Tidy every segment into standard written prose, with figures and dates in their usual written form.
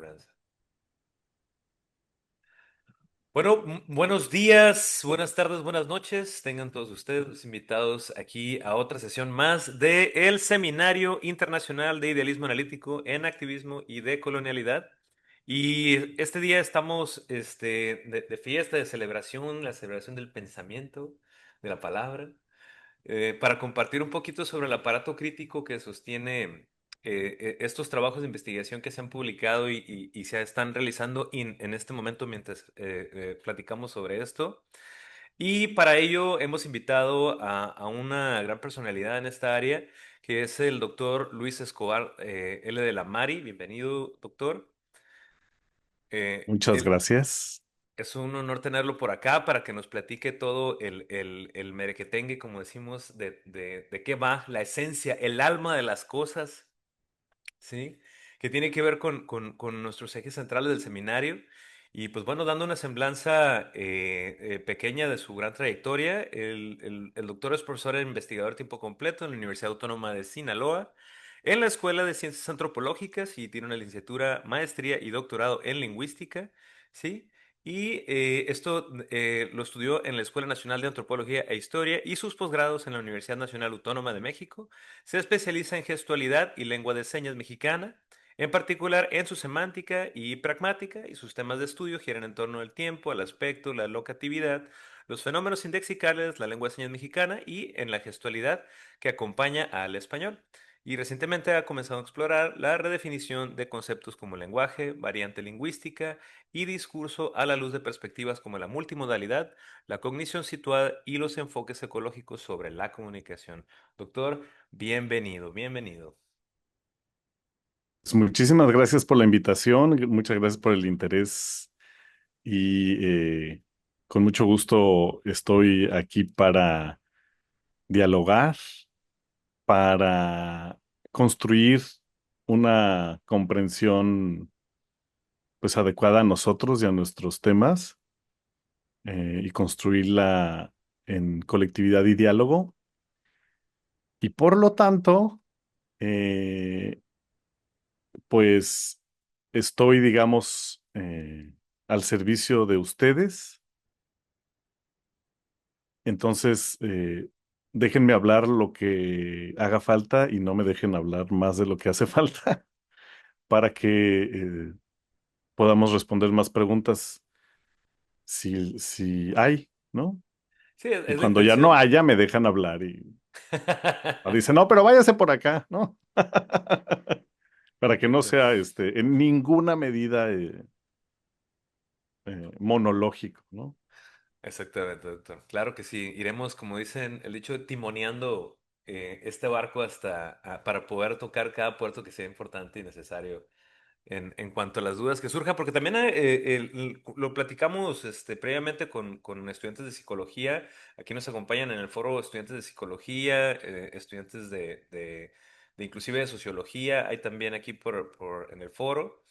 aseguranza. Bueno, buenos días, buenas tardes, buenas noches. Tengan todos ustedes invitados aquí a otra sesión más de el Seminario Internacional de Idealismo Analítico en Activismo y Decolonialidad. Y este día estamos de fiesta, de celebración, la celebración del pensamiento, de la palabra, para compartir un poquito sobre el aparato crítico que sostiene estos trabajos de investigación que se han publicado y se están realizando en este momento mientras platicamos sobre esto. Y para ello hemos invitado a una gran personalidad en esta área, que es el doctor Luis Escobar L. de la Mari. Bienvenido, doctor. Muchas Él, gracias. es un honor tenerlo por acá para que nos platique todo el merequetengue, como decimos, de qué va la esencia, el alma de las cosas, ¿sí? Que tiene que ver con nuestros ejes centrales del seminario. Y pues bueno, dando una semblanza pequeña de su gran trayectoria, el doctor es profesor e investigador a tiempo completo en la Universidad Autónoma de Sinaloa, en la Escuela de Ciencias Antropológicas y tiene una licenciatura, maestría y doctorado en lingüística, ¿sí? Y esto lo estudió en la Escuela Nacional de Antropología e Historia y sus posgrados en la Universidad Nacional Autónoma de México. Se especializa en gestualidad y lengua de señas mexicana, en particular en su semántica y pragmática, y sus temas de estudio giran en torno al tiempo, al aspecto, la locatividad, los fenómenos indexicales, la lengua de señas mexicana y en la gestualidad que acompaña al español. Y recientemente ha comenzado a explorar la redefinición de conceptos como lenguaje, variante lingüística y discurso a la luz de perspectivas como la multimodalidad, la cognición situada y los enfoques ecológicos sobre la comunicación. Doctor, bienvenido, bienvenido. Pues muchísimas gracias por la invitación, muchas gracias por el interés y con mucho gusto estoy aquí para dialogar, para construir una comprensión pues adecuada a nosotros y a nuestros temas y construirla en colectividad y diálogo. Y por lo tanto, eh, pues estoy, digamos, al servicio de ustedes. Entonces, déjenme hablar lo que haga falta y no me dejen hablar más de lo que hace falta para que podamos responder más preguntas si hay, ¿no? Sí, Y es la cuando ya no intención. haya, me dejan hablar y dicen, no, pero váyase por acá, ¿no? Para que no Exacto. sea en ninguna medida monológico, ¿no? Exactamente, doctor. Claro que sí. Iremos, como dicen, el dicho, timoneando este barco para poder tocar cada puerto que sea importante y necesario en cuanto a las dudas que surjan, porque también lo platicamos previamente con estudiantes de psicología. Aquí nos acompañan en el foro estudiantes de psicología, estudiantes de inclusive de sociología. Hay también aquí en el foro.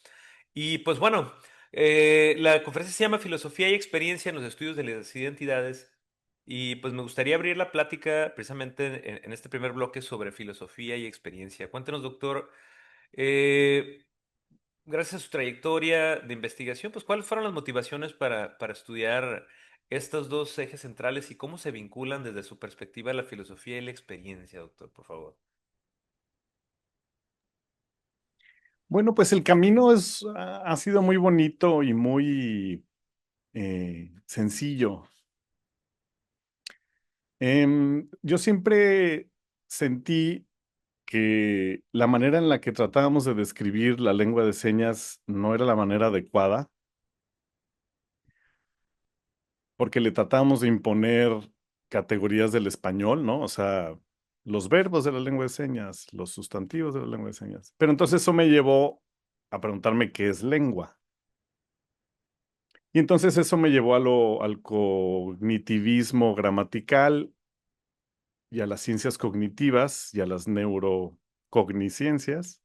Y pues bueno, la conferencia se llama Filosofía y Experiencia en los Estudios de las Identidades. Y pues me gustaría abrir la plática precisamente en este primer bloque sobre filosofía y experiencia. Cuéntenos, doctor, eh, gracias a su trayectoria de investigación, pues cuáles fueron las motivaciones para estudiar estos dos ejes centrales y cómo se vinculan desde su perspectiva la filosofía y la experiencia, doctor, por favor. Bueno, pues el camino ha sido muy bonito y muy sencillo. Yo siempre sentí que la manera en la que tratábamos de describir la lengua de señas no era la manera adecuada, porque le tratábamos de imponer categorías del español, ¿no? O sea, los verbos de la lengua de señas, los sustantivos de la lengua de señas. Pero entonces eso me llevó a preguntarme qué es lengua. Y entonces eso me llevó al cognitivismo gramatical y a las ciencias cognitivas y a las neurocogniciencias.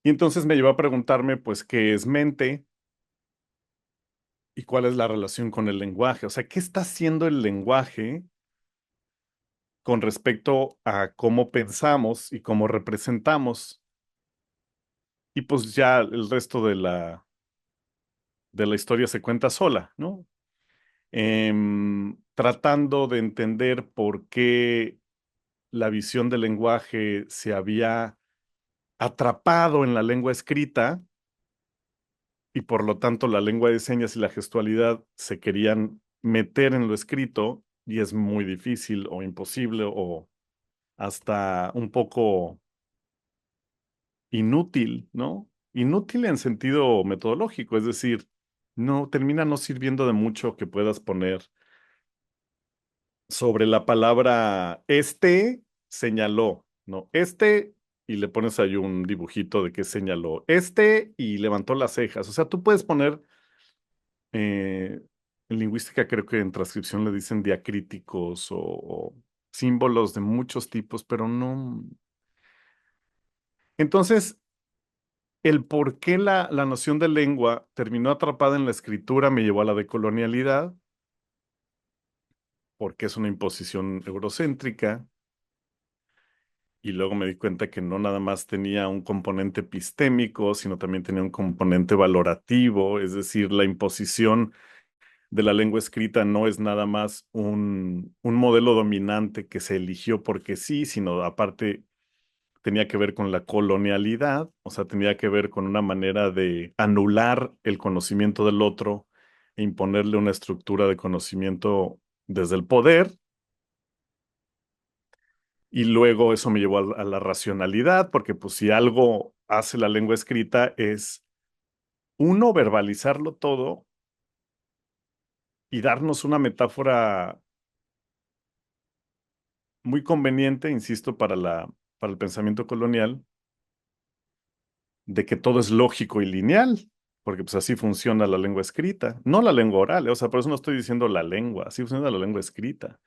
Y entonces me llevó a preguntarme, pues, ¿qué es mente y cuál es la relación con el lenguaje? O sea, ¿qué está haciendo el lenguaje con respecto a cómo pensamos y cómo representamos? y pues ya el resto de la historia se cuenta sola, ¿no? Tratando de entender por qué la visión del lenguaje se había atrapado en la lengua escrita y por lo tanto la lengua de señas y la gestualidad se querían meter en lo escrito y es muy difícil o imposible o hasta un poco inútil, ¿no? Inútil en sentido metodológico, es decir, no termina no sirviendo de mucho que puedas poner sobre la palabra este señaló, ¿no? Este y le pones ahí un dibujito de qué señaló. Este y levantó las cejas. O sea, tú puedes poner, en lingüística creo que en transcripción le dicen diacríticos o símbolos de muchos tipos, pero no. Entonces, el por qué la noción de lengua terminó atrapada en la escritura me llevó a la decolonialidad, porque es una imposición eurocéntrica. Y luego me di cuenta que no nada más tenía un componente epistémico, sino también tenía un componente valorativo, es decir, la imposición de la lengua escrita no es nada más un modelo dominante que se eligió porque sí, sino aparte tenía que ver con la colonialidad, o sea, tenía que ver con una manera de anular el conocimiento del otro e imponerle una estructura de conocimiento desde el poder. Y luego eso me llevó a la racionalidad, porque pues si algo hace la lengua escrita es, uno, verbalizarlo todo y darnos una metáfora muy conveniente, insisto, para el pensamiento colonial, de que todo es lógico y lineal, porque pues así funciona la lengua escrita, no la lengua oral, o sea, por eso no estoy diciendo la lengua, así funciona la lengua escrita.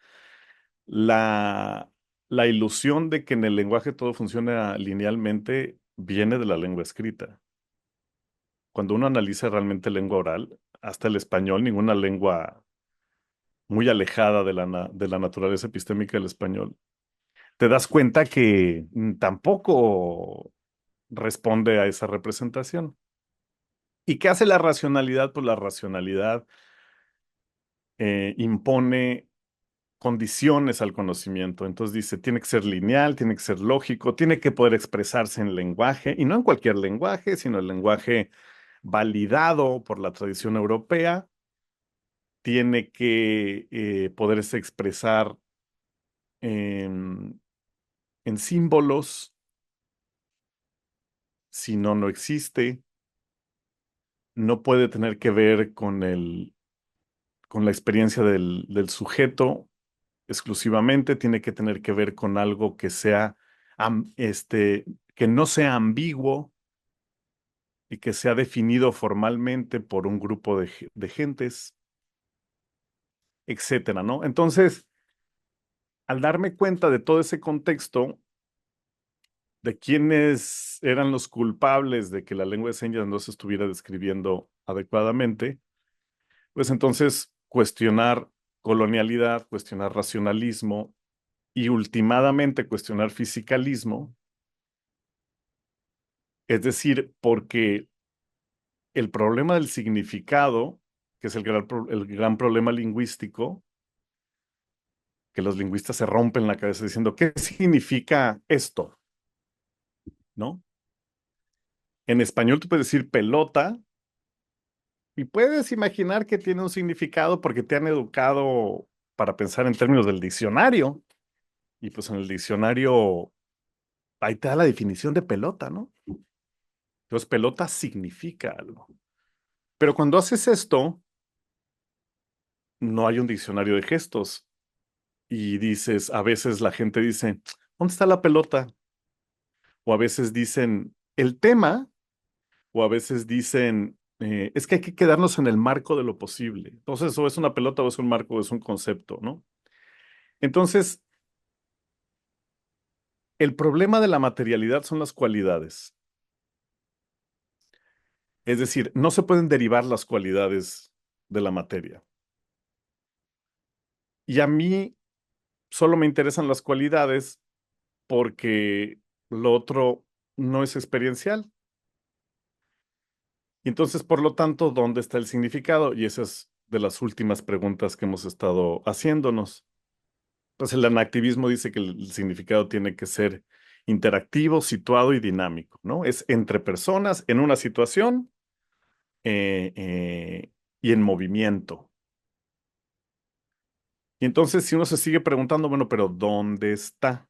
La, la ilusión de que en el lenguaje todo funciona linealmente viene de la lengua escrita. Cuando uno analiza realmente lengua oral, hasta el español, ninguna lengua muy alejada de la naturaleza epistémica del español, te das cuenta que tampoco responde a esa representación. ¿Y qué hace la racionalidad? Pues la racionalidad impone condiciones al conocimiento. Entonces dice, tiene que ser lineal, tiene que ser lógico, tiene que poder expresarse en lenguaje, y no en cualquier lenguaje, sino el lenguaje validado por la tradición europea, tiene que poderse expresar en, en símbolos, si no, no existe, no puede tener que ver con con la experiencia del sujeto exclusivamente, tiene que tener que ver con algo que sea, que no sea ambiguo y que sea definido formalmente por un grupo de gentes, etcétera, ¿no? Entonces, al darme cuenta de todo ese contexto, de quiénes eran los culpables de que la lengua de señas no se estuviera describiendo adecuadamente, pues entonces cuestionar colonialidad, cuestionar racionalismo y ultimadamente cuestionar fisicalismo, es decir, porque el problema del significado, que es el gran problema lingüístico, que los lingüistas se rompen la cabeza diciendo, ¿qué significa esto? ¿No? En español tú puedes decir pelota y puedes imaginar que tiene un significado porque te han educado para pensar en términos del diccionario. Y pues en el diccionario, ahí te da la definición de pelota, ¿no? Entonces, pelota significa algo. Pero cuando haces esto, no hay un diccionario de gestos. Y dices, a veces la gente dice, ¿dónde está la pelota? O a veces dicen, el tema, o a veces dicen, es que hay que quedarnos en el marco de lo posible. Entonces, o es una pelota o es un marco o es un concepto, ¿no? Entonces, el problema de la materialidad son las cualidades. Es decir, no se pueden derivar las cualidades de la materia. Y a mí solo me interesan las cualidades porque lo otro no es experiencial. Y entonces, por lo tanto, ¿dónde está el significado? Y esa es de las últimas preguntas que hemos estado haciéndonos. Entonces, el anactivismo dice que el significado tiene que ser interactivo, situado y dinámico, ¿no? Es entre personas en una situación eh, eh, y en movimiento. Y entonces, si uno se sigue preguntando, bueno, pero ¿dónde está?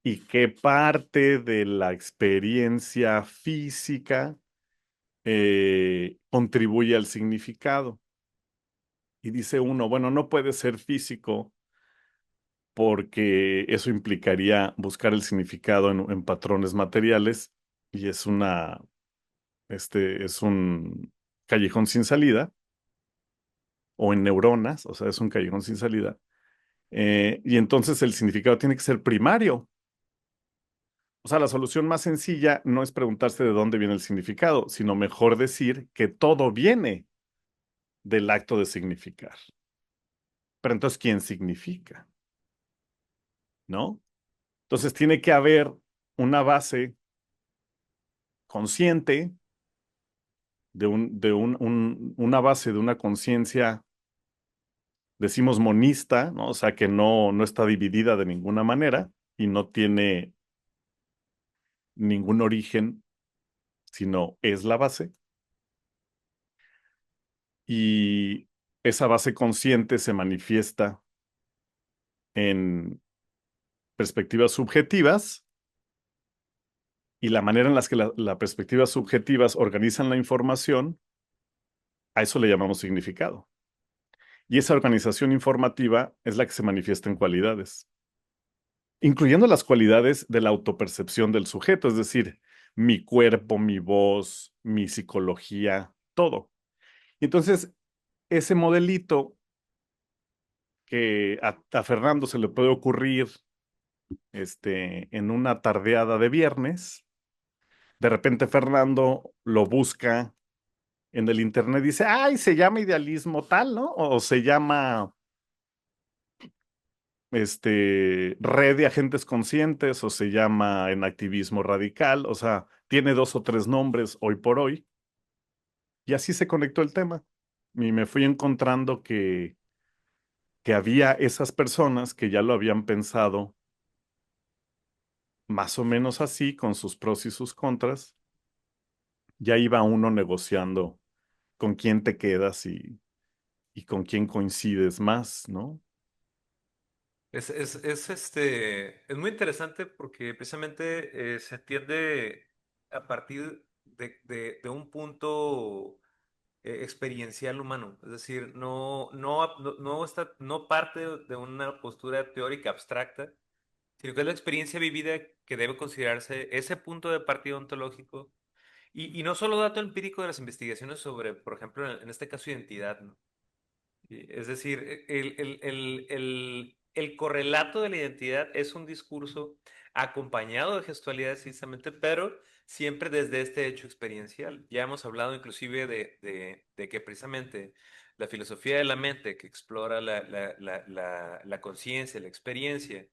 ¿Y qué parte de la experiencia física contribuye al significado? Y dice uno, bueno, no puede ser físico porque eso implicaría buscar el significado en patrones materiales y es un callejón sin salida, o en neuronas, o sea, es un callejón sin salida. Y entonces el significado tiene que ser primario. O sea, la solución más sencilla no es preguntarse de dónde viene el significado, sino mejor decir que todo viene del acto de significar. Pero entonces, ¿quién significa? ¿No? Entonces tiene que haber una base consciente una base de una conciencia, decimos monista, ¿no? O sea, que no está dividida de ninguna manera y no tiene ningún origen, sino es la base. Y esa base consciente se manifiesta en perspectivas subjetivas y la manera en las que las perspectivas subjetivas organizan la información, a eso le llamamos significado. Y esa organización informativa es la que se manifiesta en cualidades, incluyendo las cualidades de la autopercepción del sujeto, es decir, mi cuerpo, mi voz, mi psicología, todo. Y entonces, ese modelito que a Fernando se le puede ocurrir en una tardeada de viernes, de repente Fernando lo busca en el internet y dice, ay, se llama idealismo tal, ¿no? O se llama red de agentes conscientes, o se llama en activismo radical, o sea, tiene dos o tres nombres hoy por hoy, y así se conectó el tema. Y me fui encontrando que había esas personas que ya lo habían pensado más o menos así, con sus pros y sus contras. Ya iba uno negociando con quién te quedas y con quién coincides más, ¿no? Es muy interesante porque precisamente se entiende a partir de un punto experiencial humano. Es decir, no parte de una postura teórica abstracta, sino que es la experiencia vivida que debe considerarse ese punto de partida ontológico. Y no solo dato empírico de las investigaciones sobre, por ejemplo, en este caso, identidad, ¿no? Es decir, el correlato de la identidad es un discurso acompañado de gestualidades, precisamente, pero siempre desde este hecho experiencial. Ya hemos hablado inclusive de que precisamente la filosofía de la mente que explora la conciencia, la experiencia,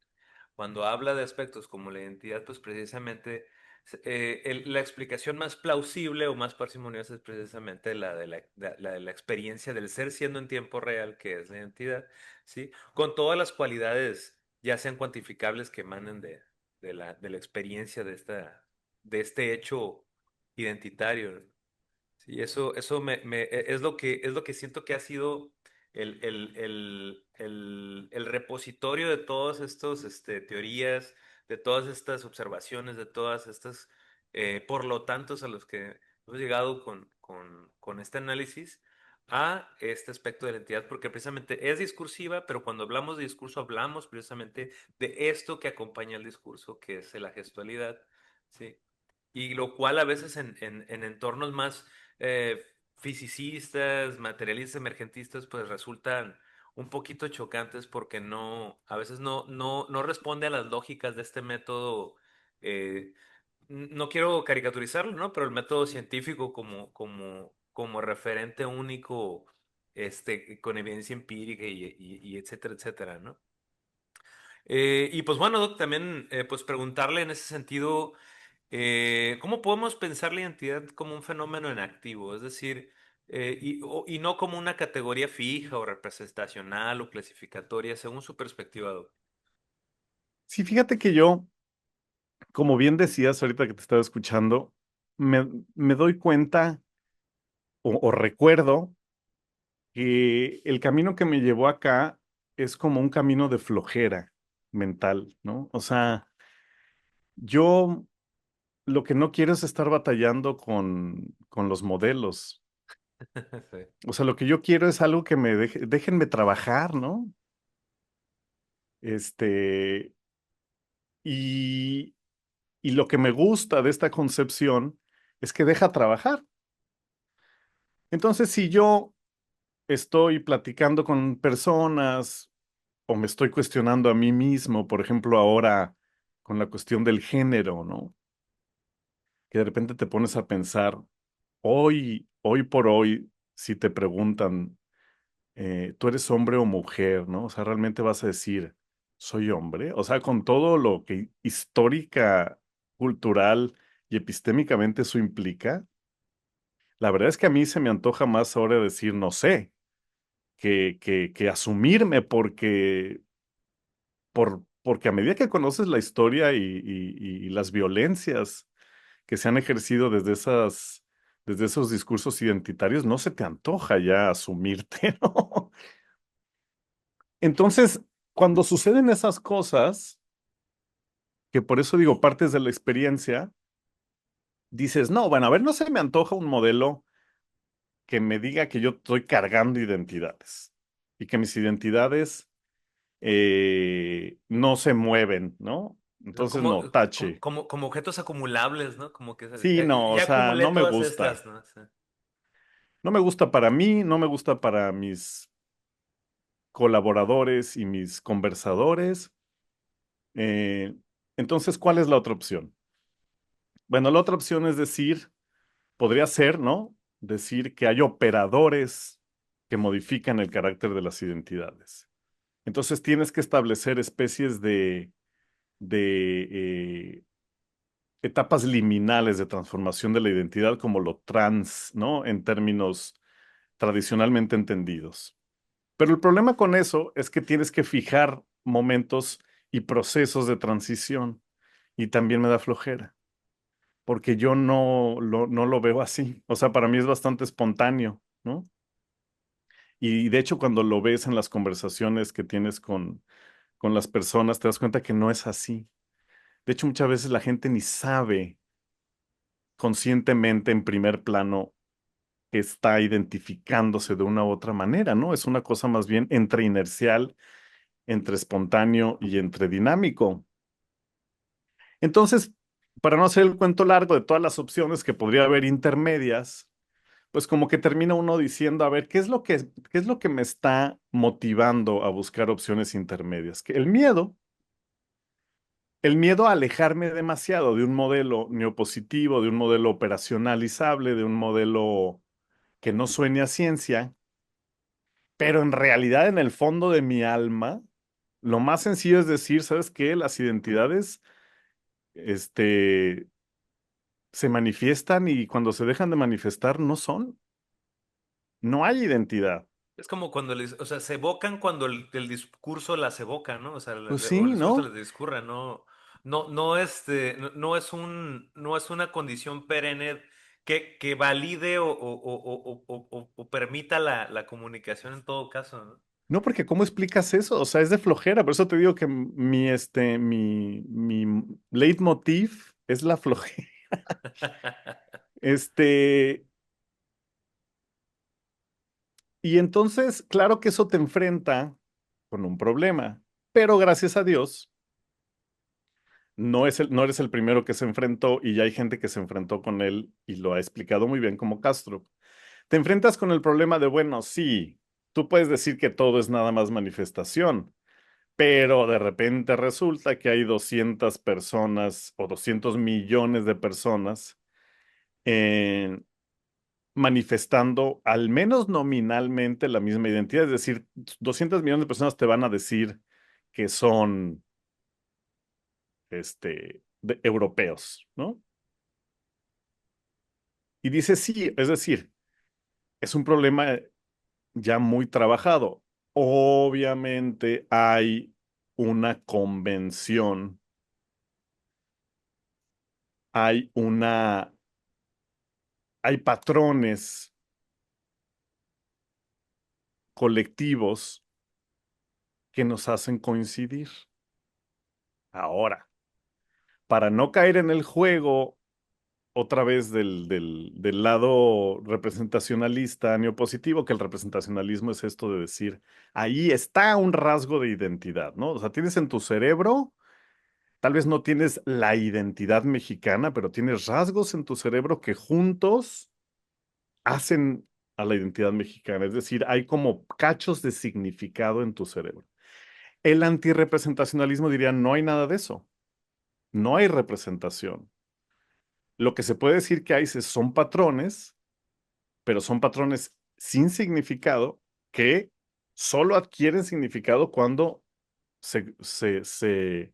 cuando habla de aspectos como la identidad, pues precisamente la explicación más plausible o más parsimoniosa es precisamente la de la experiencia del ser siendo en tiempo real, que es la identidad, ¿sí? Con todas las cualidades, ya sean cuantificables, que emanen de la experiencia de este hecho identitario. Sí, eso es lo que siento que ha sido el repositorio de todas estas teorías, de todas estas observaciones, de todas estas, por lo tanto, a los que hemos llegado con este análisis a este aspecto de la entidad, porque precisamente es discursiva, pero cuando hablamos de discurso hablamos precisamente de esto que acompaña el discurso, que es la gestualidad, ¿sí? Y lo cual a veces en entornos más eh, fisicistas, materialistas, emergentistas, pues resultan un poquito chocantes porque a veces no responde a las lógicas de este método. No quiero caricaturizarlo, ¿no? Pero el método científico como referente único, con evidencia empírica y etcétera, etcétera, ¿no? Y pues bueno, Doc, también pues preguntarle en ese sentido. ¿Cómo podemos pensar la identidad como un fenómeno en activo? Es decir, y no como una categoría fija o representacional o clasificatoria, según su perspectiva, doctor. Sí, fíjate que yo, como bien decías ahorita que te estaba escuchando, me doy cuenta o recuerdo que el camino que me llevó acá es como un camino de flojera mental, ¿no? O sea, yo lo que no quiero es estar batallando con los modelos. Sí. O sea, lo que yo quiero es algo que me déjenme trabajar, ¿no? Este, y, y lo que me gusta de esta concepción es que deja trabajar. Entonces, si yo estoy platicando con personas o me estoy cuestionando a mí mismo, por ejemplo, ahora con la cuestión del género, ¿no? Que de repente te pones a pensar, hoy por hoy, si te preguntan, ¿tú eres hombre o mujer, no? O sea, realmente vas a decir, ¿soy hombre? O sea, con todo lo que histórica, cultural y epistémicamente eso implica, la verdad es que a mí se me antoja más ahora decir, no sé, que asumirme porque a medida que conoces la historia y las violencias que se han ejercido desde esos discursos identitarios, no se te antoja ya asumirte, ¿no? Entonces, cuando suceden esas cosas, que por eso digo partes de la experiencia, dices, no, bueno, a ver, no se me antoja un modelo que me diga que yo estoy cargando identidades y que mis identidades no se mueven, ¿no? Entonces, Como, no, tache. como objetos acumulables, ¿no? Como que Sí, no, o ya sea, acumulé no me todas estas, gusta. ¿no? Sí. No me gusta para mí, no me gusta para mis colaboradores y mis conversadores. Eh, entonces, ¿cuál es la otra opción? Bueno, la otra opción es decir, podría ser, ¿no? Decir que hay operadores que modifican el carácter de las identidades. Entonces tienes que establecer especies de etapas liminales de transformación de la identidad como lo trans, ¿no? En términos tradicionalmente entendidos. Pero el problema con eso es que tienes que fijar momentos y procesos de transición y también me da flojera, porque yo no lo veo así. O sea, para mí es bastante espontáneo, ¿no? Y de hecho, cuando lo ves en las conversaciones que tienes con las personas, te das cuenta que no es así. De hecho, muchas veces la gente ni sabe conscientemente en primer plano que está identificándose de una u otra manera, ¿no? Es una cosa más bien entre inercial, entre espontáneo y entre dinámico. Entonces, para no hacer el cuento largo de todas las opciones que podría haber intermedias, pues como que termina uno diciendo, a ver, qué es lo que me está motivando a buscar opciones intermedias? Que el miedo a alejarme demasiado de un modelo neopositivo, de un modelo operacionalizable, de un modelo que no suene a ciencia, pero en realidad en el fondo de mi alma, lo más sencillo es decir, ¿sabes qué? Las identidades, este, se manifiestan y cuando se dejan de manifestar no son, no hay identidad. Es como cuando les, o sea, se evocan cuando el discurso las evoca, ¿no? O sea, Pues o el sí, discurso ¿no? les discurra, no, no, no es no es una condición perenne que valide o permita la comunicación en todo caso, ¿no? No, porque ¿cómo explicas eso? O sea, es de flojera, por eso te digo que mi leitmotiv es la flojera. Este, y entonces, claro que eso te enfrenta con un problema, pero gracias a Dios, no eres el primero que se enfrentó y ya hay gente que se enfrentó con él y lo ha explicado muy bien como Castro. Te enfrentas con el problema de, bueno, sí, tú puedes decir que todo es nada más manifestación, pero de repente resulta que hay 200 personas o 200 millones de personas eh, manifestando al menos nominalmente la misma identidad. Es decir, 200 millones de personas te van a decir que son europeos, ¿no? Y dice sí, es decir, es un problema ya muy trabajado. Obviamente hay una convención, hay hay patrones colectivos que nos hacen coincidir. Ahora, para no caer en el juego otra vez del lado representacionalista neopositivo, que el representacionalismo es esto de decir, ahí está un rasgo de identidad, ¿no? O sea, tienes en tu cerebro, tal vez no tienes la identidad mexicana, pero tienes rasgos en tu cerebro que juntos hacen a la identidad mexicana. Es decir, hay como cachos de significado en tu cerebro. El antirrepresentacionalismo diría, no hay nada de eso, no hay representación. Lo que se puede decir que hay son patrones, pero son patrones sin significado que solo adquieren significado cuando se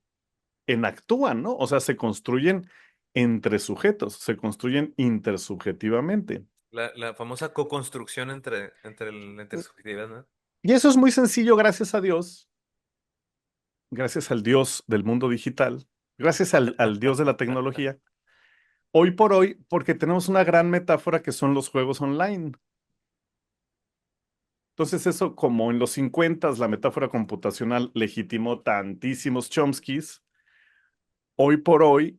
enactúan, ¿no? O sea, se construyen entre sujetos, se construyen intersubjetivamente. La famosa co-construcción la intersubjetividad, ¿no? Y eso es muy sencillo gracias a Dios, gracias al Dios del mundo digital, gracias al Dios de la tecnología. Hoy por hoy, porque tenemos una gran metáfora que son los juegos online. Entonces eso, como en los 50 la metáfora computacional legitimó tantísimos Chomskys, hoy por hoy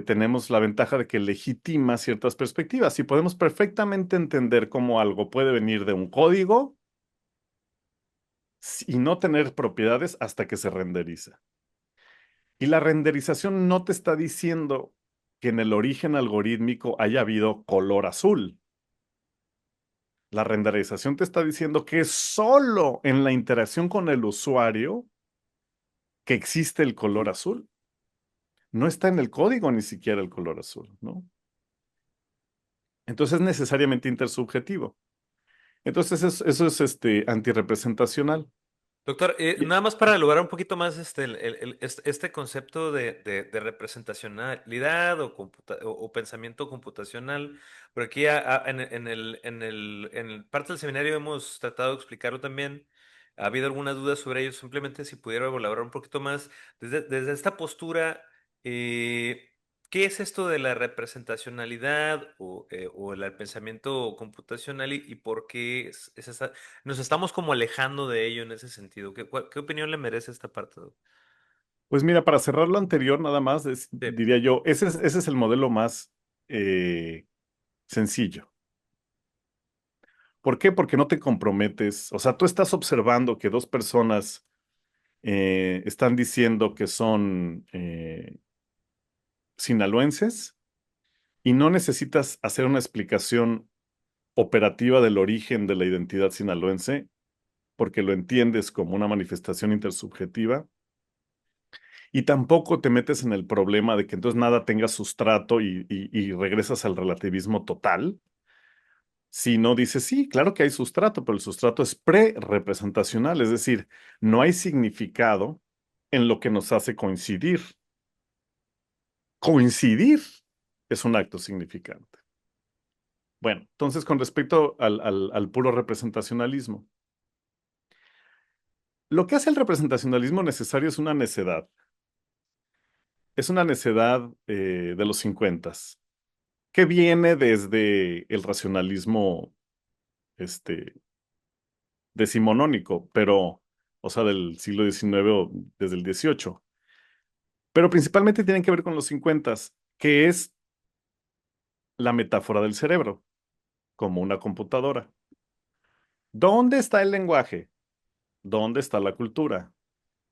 tenemos la ventaja de que legitima ciertas perspectivas y podemos perfectamente entender cómo algo puede venir de un código y no tener propiedades hasta que se renderiza. Y la renderización no te está diciendo que en el origen algorítmico haya habido color azul. La renderización te está diciendo que es solo en la interacción con el usuario que existe el color azul. No está en el código ni siquiera el color azul, ¿no? Entonces es necesariamente intersubjetivo. Entonces eso es antirrepresentacional. Doctor, Y- nada más para lograr un poquito más este concepto de representacionalidad o pensamiento computacional, por aquí en parte del seminario hemos tratado de explicarlo también. Ha habido algunas dudas sobre ello, simplemente si pudiera elaborar un poquito más desde esta postura. eh, ¿Qué es esto de la representacionalidad o el pensamiento computacional y por qué es esa? Nos estamos como alejando de ello en ese sentido. ¿Qué opinión le merece esta parte, Doc? pues mira, para cerrar lo anterior, nada más, Sí. diría yo, ese es el modelo más sencillo. ¿Por qué? Porque no te comprometes. O sea, tú estás observando que dos personas están diciendo que son sinaloenses y no necesitas hacer una explicación operativa del origen de la identidad sinaloense porque lo entiendes como una manifestación intersubjetiva y tampoco te metes en el problema de que entonces nada tenga sustrato y regresas al relativismo total, sino dices, sí, claro que hay sustrato, pero el sustrato es pre-representacional, es decir, no hay significado en lo que nos hace coincidir. Coincidir es un acto significante. Bueno, entonces con respecto al puro representacionalismo, lo que hace el representacionalismo necesario es una necedad de los 50 que viene desde el racionalismo este, decimonónico, pero, o sea, del siglo XIX o desde el XVIII, pero principalmente tienen que ver con los 50, que es la metáfora del cerebro, como una computadora. ¿Dónde está el lenguaje? ¿Dónde está la cultura?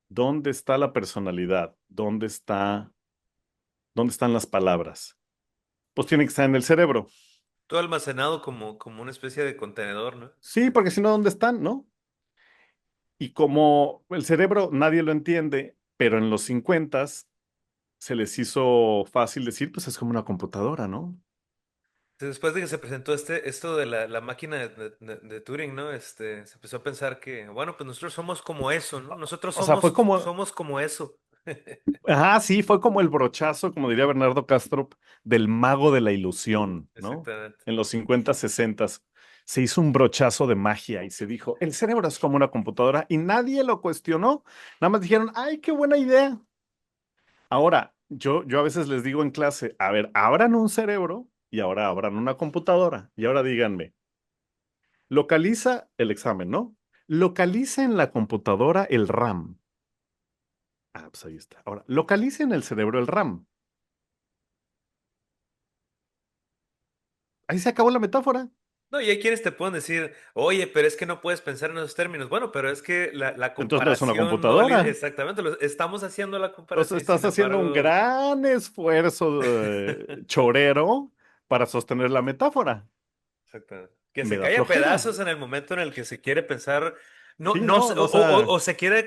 ¿Dónde está la personalidad? ¿Dónde están las palabras? Pues tiene que estar en el cerebro. Todo almacenado como una especie de contenedor, ¿no? Sí, porque si no, ¿dónde están? ¿No? Y como el cerebro nadie lo entiende, pero en los 50 se les hizo fácil decir, pues es como una computadora, ¿no? Después de que se presentó esto de la máquina de Turing, ¿no? Se empezó a pensar que, bueno, pues nosotros somos como eso, ¿no? Nosotros O sea, fue como, somos como eso. Ajá, sí, fue como el brochazo, como diría Bernardo Castro, del mago de la ilusión, ¿no? Exactamente. En los 50, 60 se hizo un brochazo de magia y se dijo, el cerebro es como una computadora y nadie lo cuestionó. Nada más dijeron, ay, qué buena idea. Ahora, yo a veces les digo en clase, a ver, abran un cerebro y ahora abran una computadora y ahora díganme, localiza el examen, ¿no? Localiza en la computadora el RAM. Ah, pues ahí está. Ahora, localiza en el cerebro el RAM. Ahí se acabó la metáfora. No, y hay quienes te pueden decir, oye, pero es que no puedes pensar en esos términos. Bueno, pero es que la Entonces no es una comparación no... computadora. Exactamente, estamos haciendo la Entonces comparación y estás sin haciendo un embargo... gran esfuerzo chorero para sostener la metáfora. Exactamente. Que Me se da cae a flojera. pedazos en el momento en el que se quiere pensar, no, Sí, no, no, o sea, o se quiere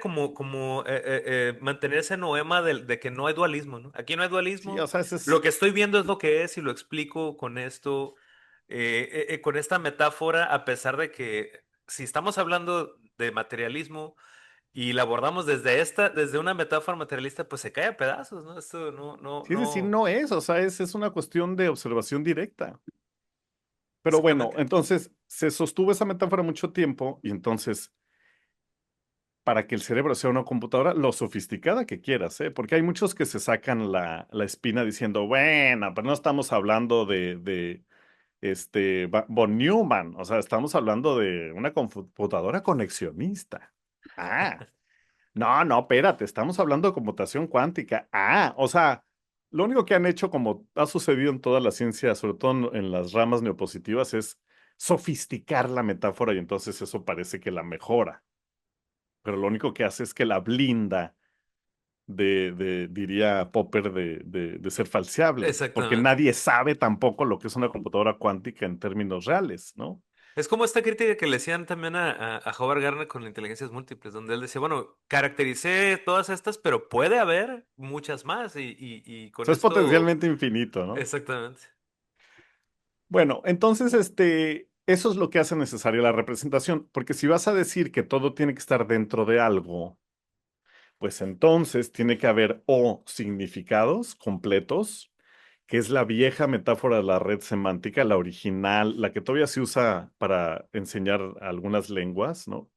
mantener ese noema de que no hay dualismo, ¿no? Aquí no hay sí, dualismo, o sea, ese lo es, que estoy viendo es lo que es y lo explico con esto, con esta metáfora, a pesar de que si estamos hablando de materialismo y la abordamos desde una metáfora materialista, pues se cae a pedazos, ¿no? Esto sí, es decir, no, no es, o sea, es una cuestión de observación directa. Pero bueno, exactamente. entonces se sostuvo esa metáfora mucho tiempo y entonces, para que el cerebro sea una computadora, lo sofisticada que quieras, ¿eh? Porque hay muchos que se sacan la espina diciendo, bueno, pero no estamos hablando de von Neumann, o sea, estamos hablando de una computadora conexionista. Ah, no, no, espérate, estamos hablando de computación cuántica. Ah, o sea, lo único que han hecho, como ha sucedido en toda la ciencia, sobre todo en las ramas neopositivas, es sofisticar la metáfora y entonces eso parece que la mejora, pero lo único que hace es que la blinda diría Popper, de ser falseable, porque Exactamente. nadie sabe tampoco lo que es una computadora cuántica en términos reales, ¿no? Es como esta crítica que le hacían también a Howard Gardner con las inteligencias múltiples, donde él decía, bueno, caractericé todas estas, pero puede haber muchas más y O con sea, es esto, potencialmente infinito, ¿no? exactamente. Bueno, entonces, eso es lo que hace necesaria la representación, porque si vas a decir que todo tiene que estar dentro de algo, pues entonces tiene que haber o significados completos, que es la vieja metáfora de la red semántica, la original, la que todavía se usa para enseñar algunas lenguas, ¿no?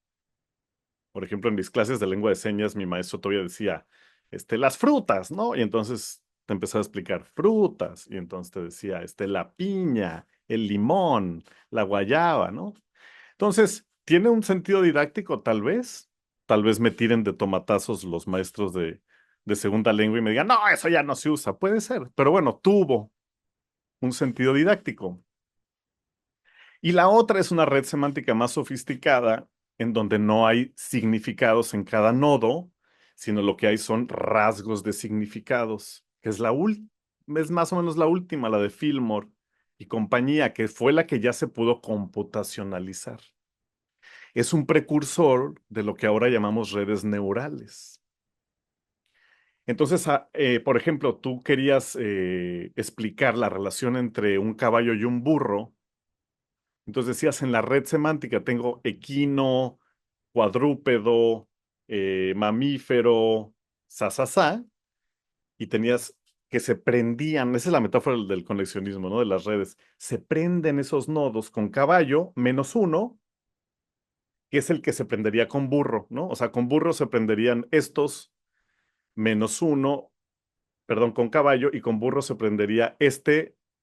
Por ejemplo, en mis clases de lengua de señas, mi maestro todavía decía, las frutas, ¿no? Y entonces te empezaba a explicar frutas, y entonces te decía, la piña, el limón, la guayaba, ¿no? Entonces, ¿tiene un sentido didáctico? Tal vez me tiren de tomatazos los maestros de segunda lengua y me digan, no, eso ya no se usa, puede ser, pero bueno, tuvo un sentido didáctico. Y la otra es una red semántica más sofisticada, en donde no hay significados en cada nodo, sino lo que hay son rasgos de significados, que es más o menos la última, la de Fillmore y compañía, que fue la que ya se pudo computacionalizar. Es un precursor de lo que ahora llamamos redes neurales. Entonces, por ejemplo, tú querías explicar la relación entre un caballo y un burro. Entonces decías en la red semántica, tengo equino, cuadrúpedo, mamífero, sa, y tenías que se prendían, esa es la metáfora del conexionismo, ¿no? De las redes. Se prenden esos nodos con caballo menos uno, que es el que se prendería con burro, ¿no? O sea, con burro se prenderían estos menos uno, perdón, con caballo, y con burro se prendería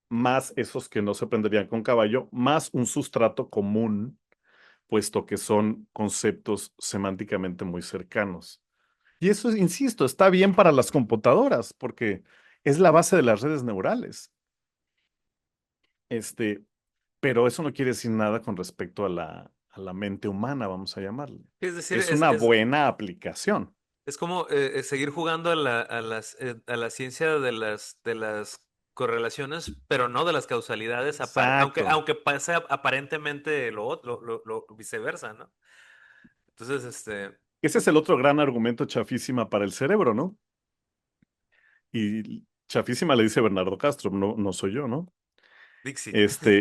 más esos que no se prenderían con caballo, más un sustrato común, puesto que son conceptos semánticamente muy cercanos. Y eso, insisto, está bien para las computadoras, porque es la base de las redes neurales. Este, pero eso no quiere decir nada con respecto a la mente humana, vamos a llamarle. Es decir, Es una buena aplicación. es como seguir jugando a la ciencia de las correlaciones, pero no de las causalidades, Exacto. aunque pase aparentemente lo viceversa, ¿no? Entonces, Ese es el otro gran argumento chafísima para el cerebro, ¿no? Y chafísima le dice Bernardo Castro, no, no soy yo, ¿no? Dixit.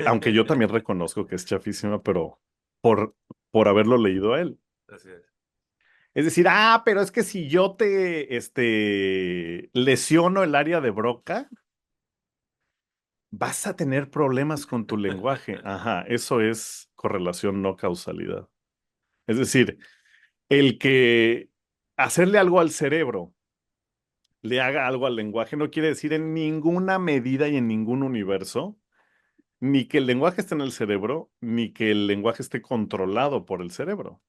Aunque yo también reconozco que es chafísima, pero por, por haberlo leído a él. Así es. Es decir, pero es que si yo te lesiono el área de Broca, vas a tener problemas con tu lenguaje. Ajá, eso es correlación, no causalidad. Es decir, el que hacerle algo al cerebro le haga algo al lenguaje no quiere decir en ninguna medida y en ningún universo ni que el lenguaje esté en el cerebro, ni que el lenguaje esté controlado por el cerebro.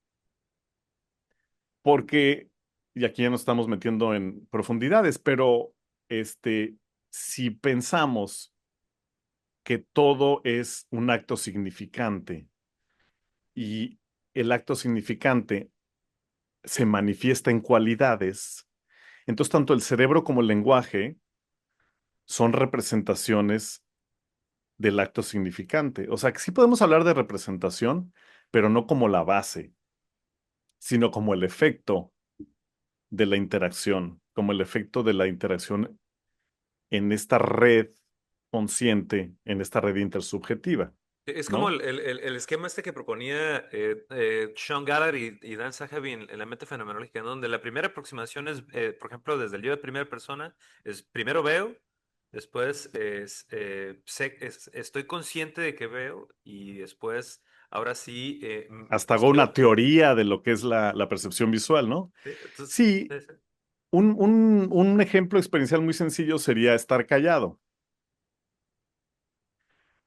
Porque, y aquí ya nos estamos metiendo en profundidades, pero este, si pensamos que todo es un acto significante y el acto significante se manifiesta en cualidades, entonces tanto el cerebro como el lenguaje son representaciones del acto significante. O sea que sí podemos hablar de representación, pero no como la base, sino como el efecto de la interacción, como el efecto de la interacción en esta red consciente, en esta red intersubjetiva, Es como ¿no? el esquema este que proponía Sean Gallagher y Dan Zahavi en la mente fenomenológica, ¿no? Donde la primera aproximación es, por ejemplo, desde el yo de primera persona, es primero veo, después estoy consciente de que veo y después, ahora sí, Hasta hago una teoría de lo que es la percepción visual, ¿no? sí, entonces, Sí, sí, sí. un ejemplo experiencial muy sencillo sería estar callado.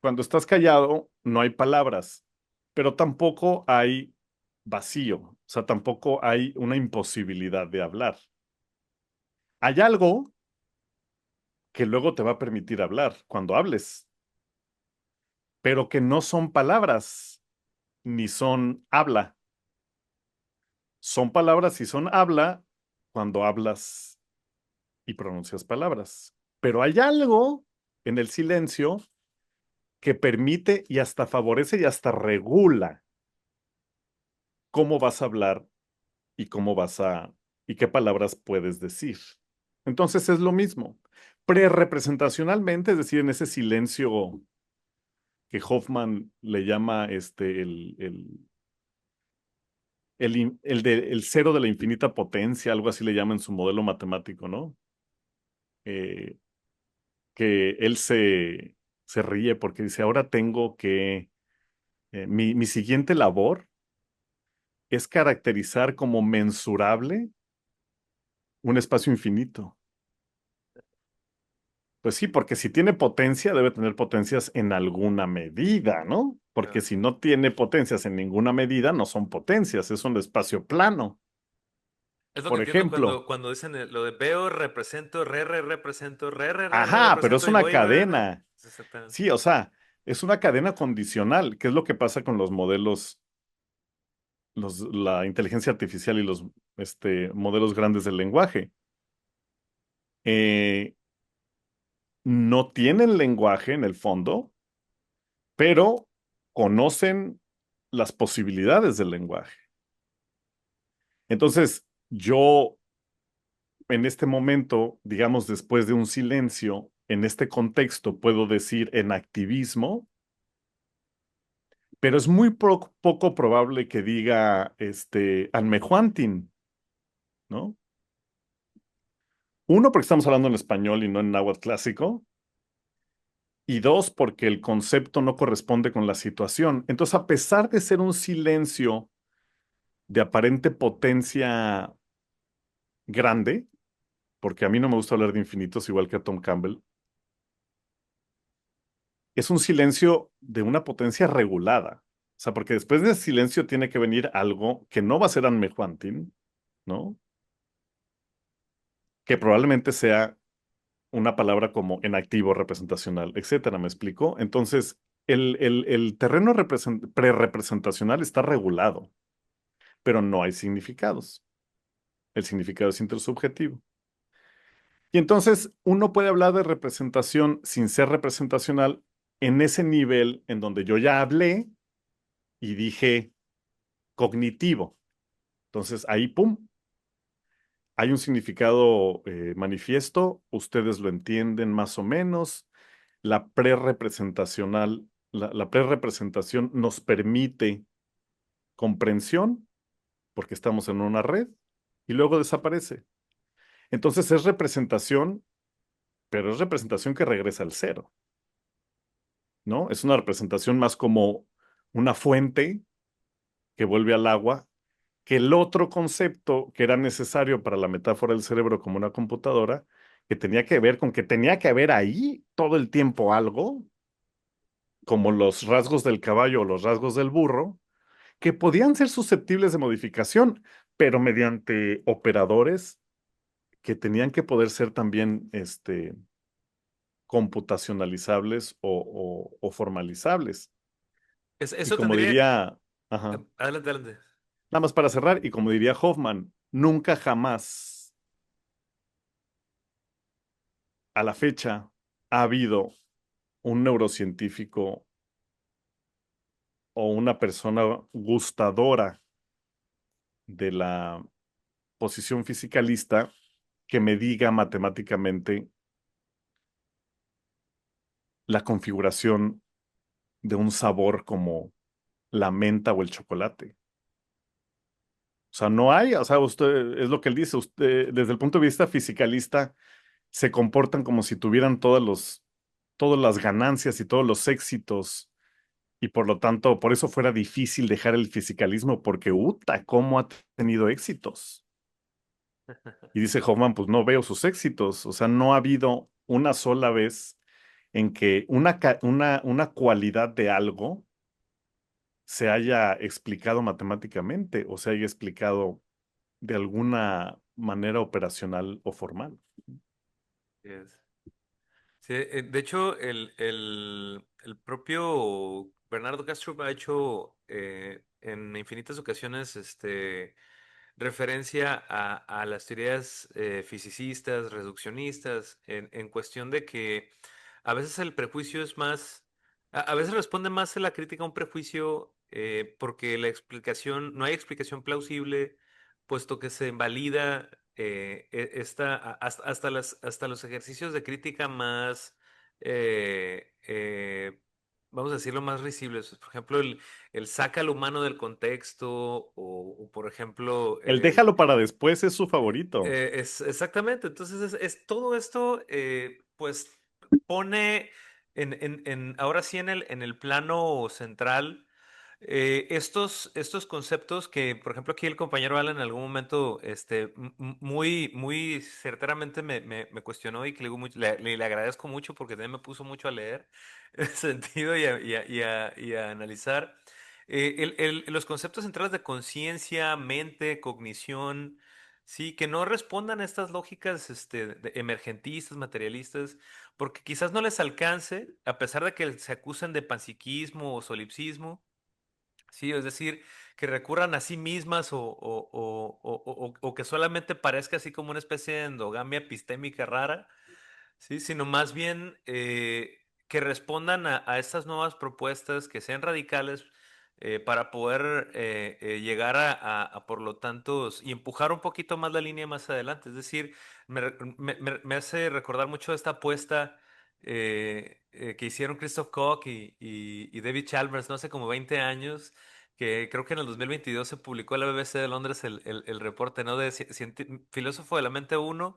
Cuando estás callado, no hay palabras, pero tampoco hay vacío, o sea, tampoco hay una imposibilidad de hablar. Hay algo que luego te va a permitir hablar cuando hables, pero que no son palabras ni son habla. Son palabras y son habla cuando hablas y pronuncias palabras. Pero hay algo en el silencio que permite y hasta favorece y hasta regula cómo vas a hablar y cómo vas a y qué palabras puedes decir. Entonces es lo mismo. Pre-representacionalmente, es decir, en ese silencio que Hoffman le llama el cero de la infinita potencia, algo así le llama en su modelo matemático, ¿no? Eh, que él se ríe porque dice, ahora tengo que, mi siguiente labor es caracterizar como mensurable un espacio infinito. Pues sí, porque si tiene potencia, debe tener potencias en alguna medida, ¿no? Porque Claro. si no tiene potencias en ninguna medida, no son potencias, es un espacio plano. Es lo que Por entiendo ejemplo, cuando dicen lo de veo, represento, represento, ajá, pero es represento y una voy, cadena. exactamente. Sí, o sea, es una cadena condicional, que es lo que pasa con los modelos, la inteligencia artificial y los modelos grandes del lenguaje. Eh, no tienen lenguaje en el fondo, pero conocen las posibilidades del lenguaje. Entonces, yo en este momento, digamos, después de un silencio, en este contexto, puedo decir en activismo, pero es muy poco probable que diga Anmejuantin, ¿no? Uno, porque estamos hablando en español y no en náhuatl clásico, y dos, porque el concepto no corresponde con la situación. Entonces, a pesar de ser un silencio de aparente potencia grande, porque a mí no me gusta hablar de infinitos, igual que a Tom Campbell, es un silencio de una potencia regulada. O sea, porque después de ese silencio tiene que venir algo que no va a ser Anmejuantin, ¿no? Que probablemente sea una palabra como en activo representacional, etcétera, ¿me explico? Entonces, el terreno prerepresentacional está regulado, pero no hay significados. El significado es intersubjetivo. Y entonces uno puede hablar de representación sin ser representacional en ese nivel en donde yo ya hablé y dije cognitivo. Entonces ahí, pum, hay un significado manifiesto, ustedes lo entienden más o menos. La prerepresentacional, la prerepresentación nos permite comprensión porque estamos en una red. y luego desaparece. Entonces es representación, pero es representación que regresa al cero, ¿no? Es una representación más como una fuente que vuelve al agua, que el otro concepto que era necesario para la metáfora del cerebro como una computadora, que tenía que ver con que tenía que haber ahí todo el tiempo algo, como los rasgos del caballo o los rasgos del burro, que podían ser susceptibles de modificación, pero mediante operadores que tenían que poder ser también computacionalizables o formalizables. Y Eso como tendría... diría, ajá, Adelante, adelante. nada más para cerrar, y como diría Hoffman, nunca jamás a la fecha ha habido un neurocientífico o una persona gustadora de la posición fisicalista que me diga matemáticamente la configuración de un sabor como la menta o el chocolate. O sea, no hay, o sea, usted, es lo que él dice, usted, desde el punto de vista fisicalista, se comportan como si tuvieran todas las ganancias y todos los éxitos, y por lo tanto, por eso fuera difícil dejar el fisicalismo, porque Uta, ¿cómo ha tenido éxitos? Y dice Hoffman, pues no veo sus éxitos, o sea, no ha habido una sola vez en que una cualidad de algo se haya explicado matemáticamente o se haya explicado de alguna manera operacional o formal. Yes. Sí, de hecho, el propio Bernardo Castro ha hecho en infinitas ocasiones referencia a las teorías fisicistas, reduccionistas, en cuestión de que a veces el prejuicio es más, a veces responde más a la crítica a un prejuicio porque la explicación, no hay explicación plausible, puesto que se invalida hasta los ejercicios de crítica más, eh, eh, vamos a decirlo, más risibles. Por ejemplo, el saca al humano del contexto o, por ejemplo, El déjalo para después es su favorito. es exactamente. Entonces, todo esto, pues, pone ahora sí en el plano central estos conceptos que, por ejemplo, aquí el compañero Alan en algún momento muy certeramente me cuestionó y que le agradezco mucho porque también me puso mucho a leer en ese sentido y a analizar. Los conceptos centrales de conciencia, mente, cognición, sí, que no respondan a estas lógicas emergentistas, materialistas, porque quizás no les alcance, a pesar de que se acusan de panpsiquismo o solipsismo. Sí, es decir, que recurran a sí mismas o que solamente parezca así como una especie de endogamia epistémica rara, ¿sí? Sino más bien que respondan a estas nuevas propuestas, que sean radicales para poder llegar por lo tanto, y empujar un poquito más la línea más adelante. Es decir, me hace recordar mucho esta apuesta que hicieron Christoph Koch y David Chalmers, no hace como 20 años. Que creo que en el 2022 se publicó en la BBC de Londres el reporte, ¿no? De filósofo de la mente uno,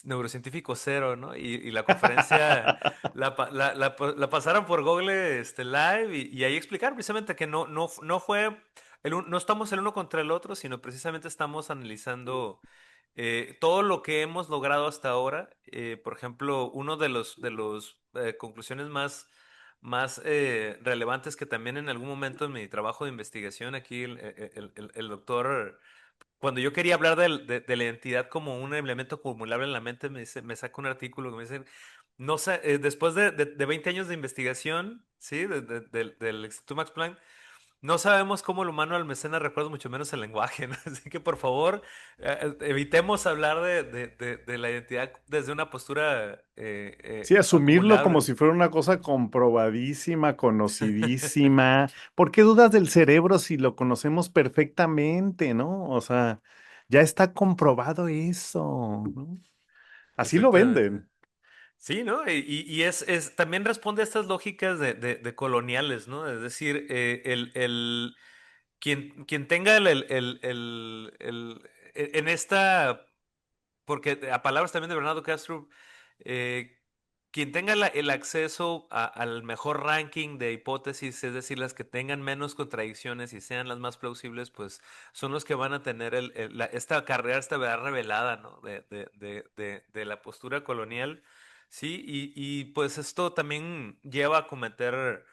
neurocientífico cero, ¿no? Y la conferencia la pasaron por Google Live y ahí explicar precisamente que no fue, no estamos el uno contra el otro, sino precisamente estamos analizando todo lo que hemos logrado hasta ahora. Por ejemplo, uno de los conclusiones más relevantes que también en algún momento en mi trabajo de investigación aquí el doctor cuando yo quería hablar de la identidad como un elemento acumulable en la mente, me saca un artículo que me dice, no sé, después de 20 años de investigación, ¿sí? Del Instituto Max Planck, no sabemos cómo el humano almacena recuerdos, mucho menos el lenguaje, ¿no? Así que por favor, evitemos hablar de la identidad desde una postura Sí, asumirlo como acumulable. si fuera una cosa comprobadísima, conocidísima. ¿Por qué dudas del cerebro si lo conocemos perfectamente, ¿no? O sea, ya está comprobado eso, ¿no? Así lo Exactamente. venden. Sí, ¿no? Y también responde a estas lógicas de coloniales, ¿no? Es decir, quien tenga en esta, porque a palabras también de Bernardo Castro, eh, quien tenga el acceso al mejor ranking de hipótesis, es decir, las que tengan menos contradicciones y sean las más plausibles, pues son los que van a tener esta carrera, esta verdad revelada, ¿no? De la postura colonial, ¿sí? Pues esto también lleva a cometer,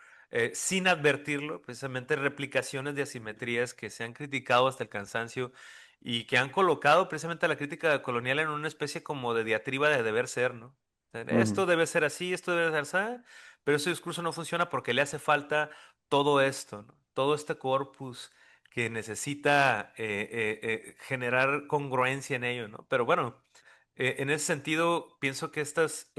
sin advertirlo, precisamente replicaciones de asimetrías que se han criticado hasta el cansancio y que han colocado precisamente a la crítica colonial en una especie como de diatriba de deber ser, ¿no? Ujú. Esto debe ser así, esto debe ser así, pero ese discurso no funciona porque le hace falta todo esto, ¿no? Todo este corpus que necesita generar congruencia en ello, ¿no? Pero bueno, en ese sentido, pienso que estas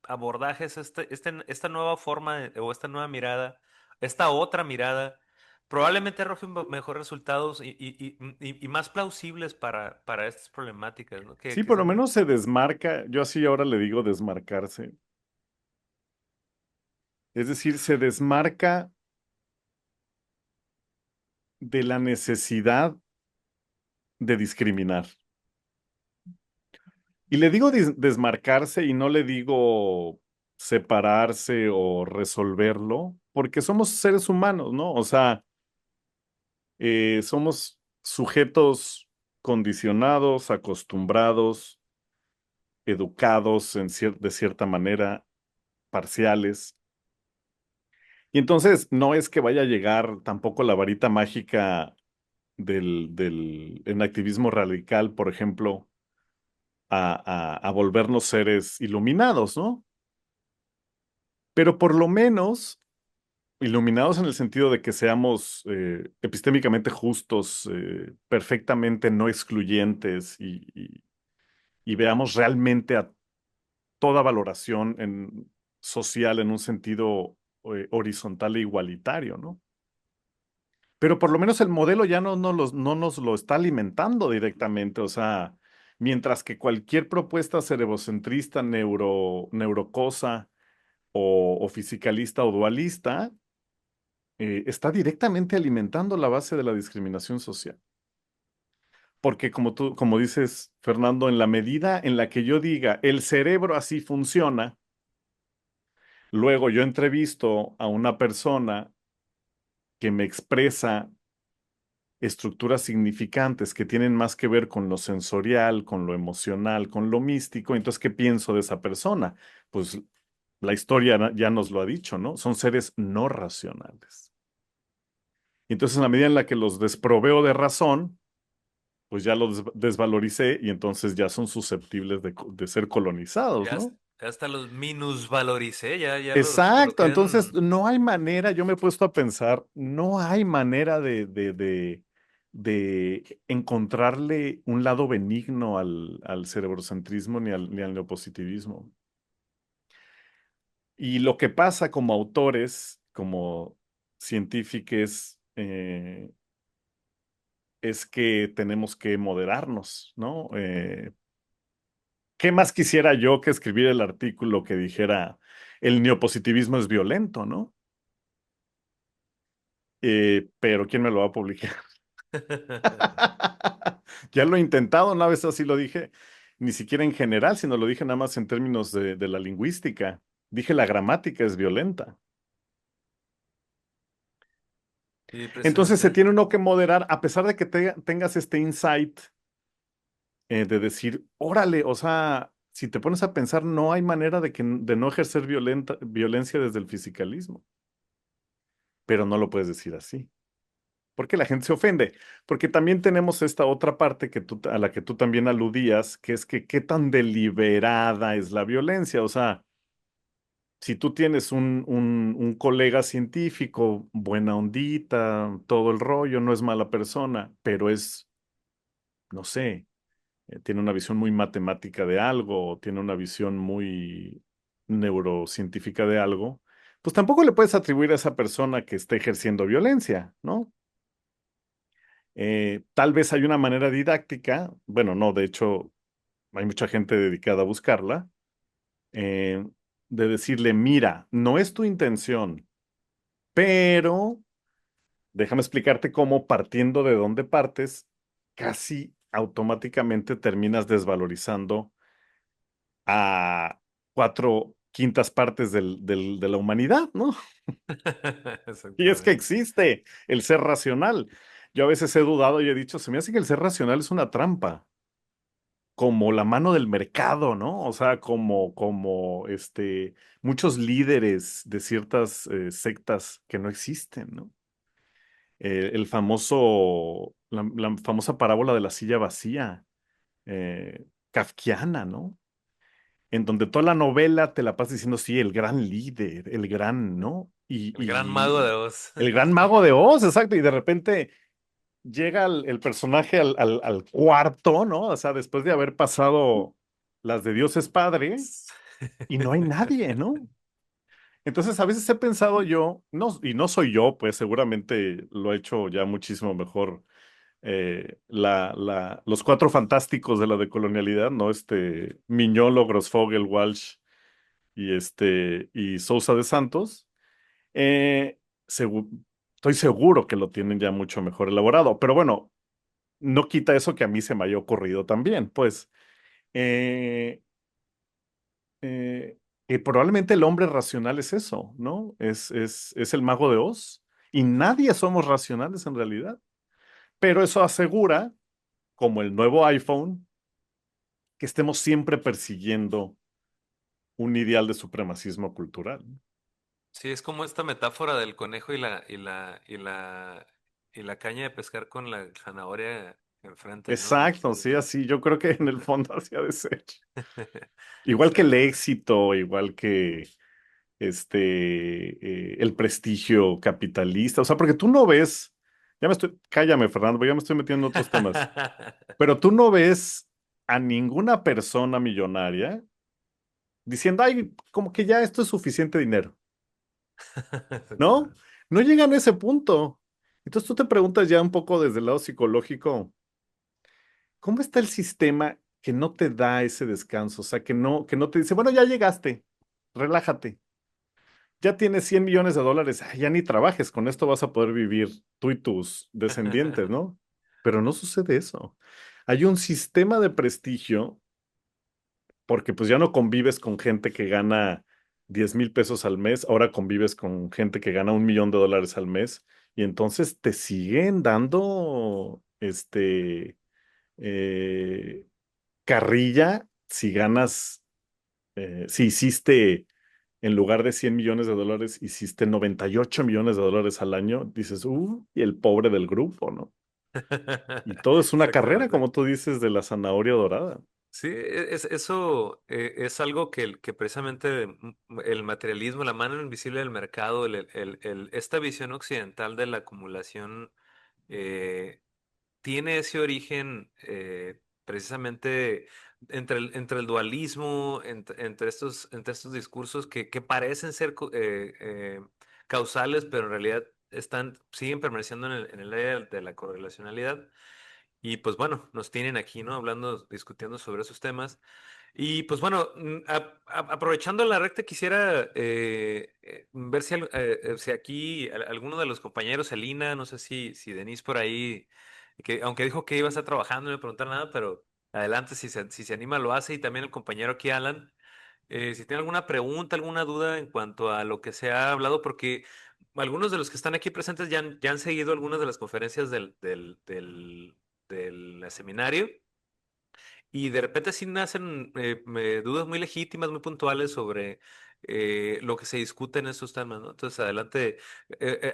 abordajes, esta nueva forma o esta nueva mirada, esta otra mirada, probablemente arrojen mejores resultados y más plausibles para estas problemáticas, ¿no? Sí, Que por lo son... menos se desmarca, yo así ahora le digo desmarcarse. Es decir, se desmarca de la necesidad de discriminar. Y le digo desmarcarse y no le digo separarse o resolverlo, porque somos seres humanos, ¿no? O sea, somos sujetos condicionados, acostumbrados, educados de cierta manera, parciales. Y entonces no es que vaya a llegar tampoco la varita mágica del en activismo radical, por ejemplo, a volvernos seres iluminados, ¿no? Pero por lo menos iluminados en el sentido de que seamos epistémicamente justos, perfectamente no excluyentes y veamos realmente a toda valoración social en un sentido horizontal e igualitario, ¿no? Pero por lo menos el modelo ya no nos lo está alimentando directamente, o sea, mientras que cualquier propuesta cerebrocentrista, neurocosa o fisicalista o dualista, está directamente alimentando la base de la discriminación social. Porque como dices, Fernando, en la medida en la que yo diga, el cerebro así funciona, luego yo entrevisto a una persona que me expresa estructuras significantes que tienen más que ver con lo sensorial, con lo emocional, con lo místico. Entonces, ¿qué pienso de esa persona? Pues la historia ya nos lo ha dicho, ¿no? Son seres no racionales. Entonces, en la medida en la que los desproveo de razón, pues ya los desvaloricé y entonces ya son susceptibles de ser colonizados, Ya, ¿no? ya hasta los minusvaloricé, ya los Exacto, coloqué entonces en... no hay manera, yo me he puesto a pensar, no hay manera de encontrarle un lado benigno al cerebrocentrismo ni al neopositivismo. Y lo que pasa como autores, como científicos, es que tenemos que moderarnos, ¿no? ¿Qué más quisiera yo que escribir el artículo que dijera el neopositivismo es violento, ¿no? Pero ¿quién me lo va a publicar? Ya lo he intentado, una vez así lo dije, ni siquiera en general, sino lo dije nada más en términos de la lingüística. Dije la gramática es violenta. Sí, Entonces se precisamente. tiene uno que moderar, a pesar de que tengas este insight de decir, órale, o sea, si te pones a pensar, no hay manera de no ejercer violencia desde el fisicalismo, pero no lo puedes decir así. Porque la gente se ofende. Porque también tenemos esta otra parte a la que tú también aludías, que es que qué tan deliberada es la violencia. O sea, si tú tienes un colega científico, buena ondita, todo el rollo, no es mala persona, pero es, no sé, tiene una visión muy matemática de algo, o tiene una visión muy neurocientífica de algo, pues tampoco le puedes atribuir a esa persona que esté ejerciendo violencia, ¿no? Tal vez hay una manera didáctica, bueno, no, de hecho, hay mucha gente dedicada a buscarla, eh, de decirle, mira, no es tu intención, pero déjame explicarte cómo partiendo de dónde partes, casi automáticamente terminas desvalorizando a cuatro quintas partes de la humanidad, ¿no? Y es que Exactamente. existe el ser racional. Yo a veces he dudado y he dicho, se me hace que el ser racional es una trampa, como la mano del mercado, ¿no? O sea, como muchos líderes de ciertas sectas que no existen, ¿no? La famosa parábola de la silla vacía, kafkiana, ¿no? En donde toda la novela te la pasas diciendo, sí, el gran líder, el gran, ¿no? El gran mago de Oz. El gran mago de Oz, exacto, y de repente llega el personaje al cuarto, ¿no? O sea, después de haber pasado las de Dios es Padre, y no hay nadie, ¿no? Entonces, a veces he pensado yo, no, y no soy yo, pues seguramente lo ha hecho ya muchísimo mejor los cuatro fantásticos de la decolonialidad, ¿no? Miñolo, Grossfogel, Walsh y Sousa de Santos. Eh, segu- Estoy seguro que lo tienen ya mucho mejor elaborado, pero bueno, no quita eso que a mí se me haya ocurrido también, pues. Eh, eh, Probablemente el hombre racional es eso, ¿no? Es el mago de Oz y nadie somos racionales en realidad, pero eso asegura, como el nuevo iPhone, que estemos siempre persiguiendo un ideal de supremacismo cultural. Sí, es como esta metáfora del conejo y la caña de pescar con la zanahoria enfrente, ¿no? Exacto, sí, Este, así, yo creo que en el fondo así ha de ser. Igual que el exactamente. éxito, igual que el prestigio capitalista, o sea, porque tú no ves, cállame, Fernando, porque ya me estoy metiendo en otros temas, pero tú no ves a ninguna persona millonaria diciendo, ay, como que ya esto es suficiente dinero, ¿no? Exactamente. No llegan a ese punto. Entonces tú te preguntas ya un poco desde el lado psicológico, ¿cómo está el sistema que no te da ese descanso? O sea, que no te dice, bueno, ya llegaste, relájate. Ya tienes 100 millones de dólares, ay, ya ni trabajes, con esto vas a poder vivir tú y tus descendientes, ¿no? Pero no sucede eso. Hay un sistema de prestigio porque pues ya no convives con gente que gana 10,000 pesos al mes, ahora convives con gente que gana 1 millón de dólares al mes y entonces te siguen dando eh, carrilla si ganas, si hiciste en lugar de 100 millones de dólares, hiciste 98 millones de dólares al año, dices, y el pobre del grupo, ¿no? Y todo es una carrera, Exactamente. como tú dices, de la zanahoria dorada. Sí, eso es algo que precisamente el materialismo, la mano invisible del mercado, esta visión occidental de la acumulación eh, tiene ese origen precisamente entre el dualismo, entre estos discursos que parecen ser causales, pero en realidad siguen permaneciendo en el área de la correlacionalidad. Y pues bueno, nos tienen aquí, ¿no? Hablando, discutiendo sobre esos temas. Y pues bueno, aprovechando la recta, quisiera ver si aquí alguno de los compañeros, Elina, no sé si Denise por ahí, que aunque dijo que iba a estar trabajando, no me preguntar nada, pero adelante, si se anima, lo hace. Y también el compañero aquí, Alan, si tiene alguna pregunta, alguna duda en cuanto a lo que se ha hablado, porque algunos de los que están aquí presentes ya han seguido algunas de las conferencias del seminario. Y de repente sí nacen dudas muy legítimas, muy puntuales sobre lo que se discute en estos temas, ¿no? Entonces, adelante.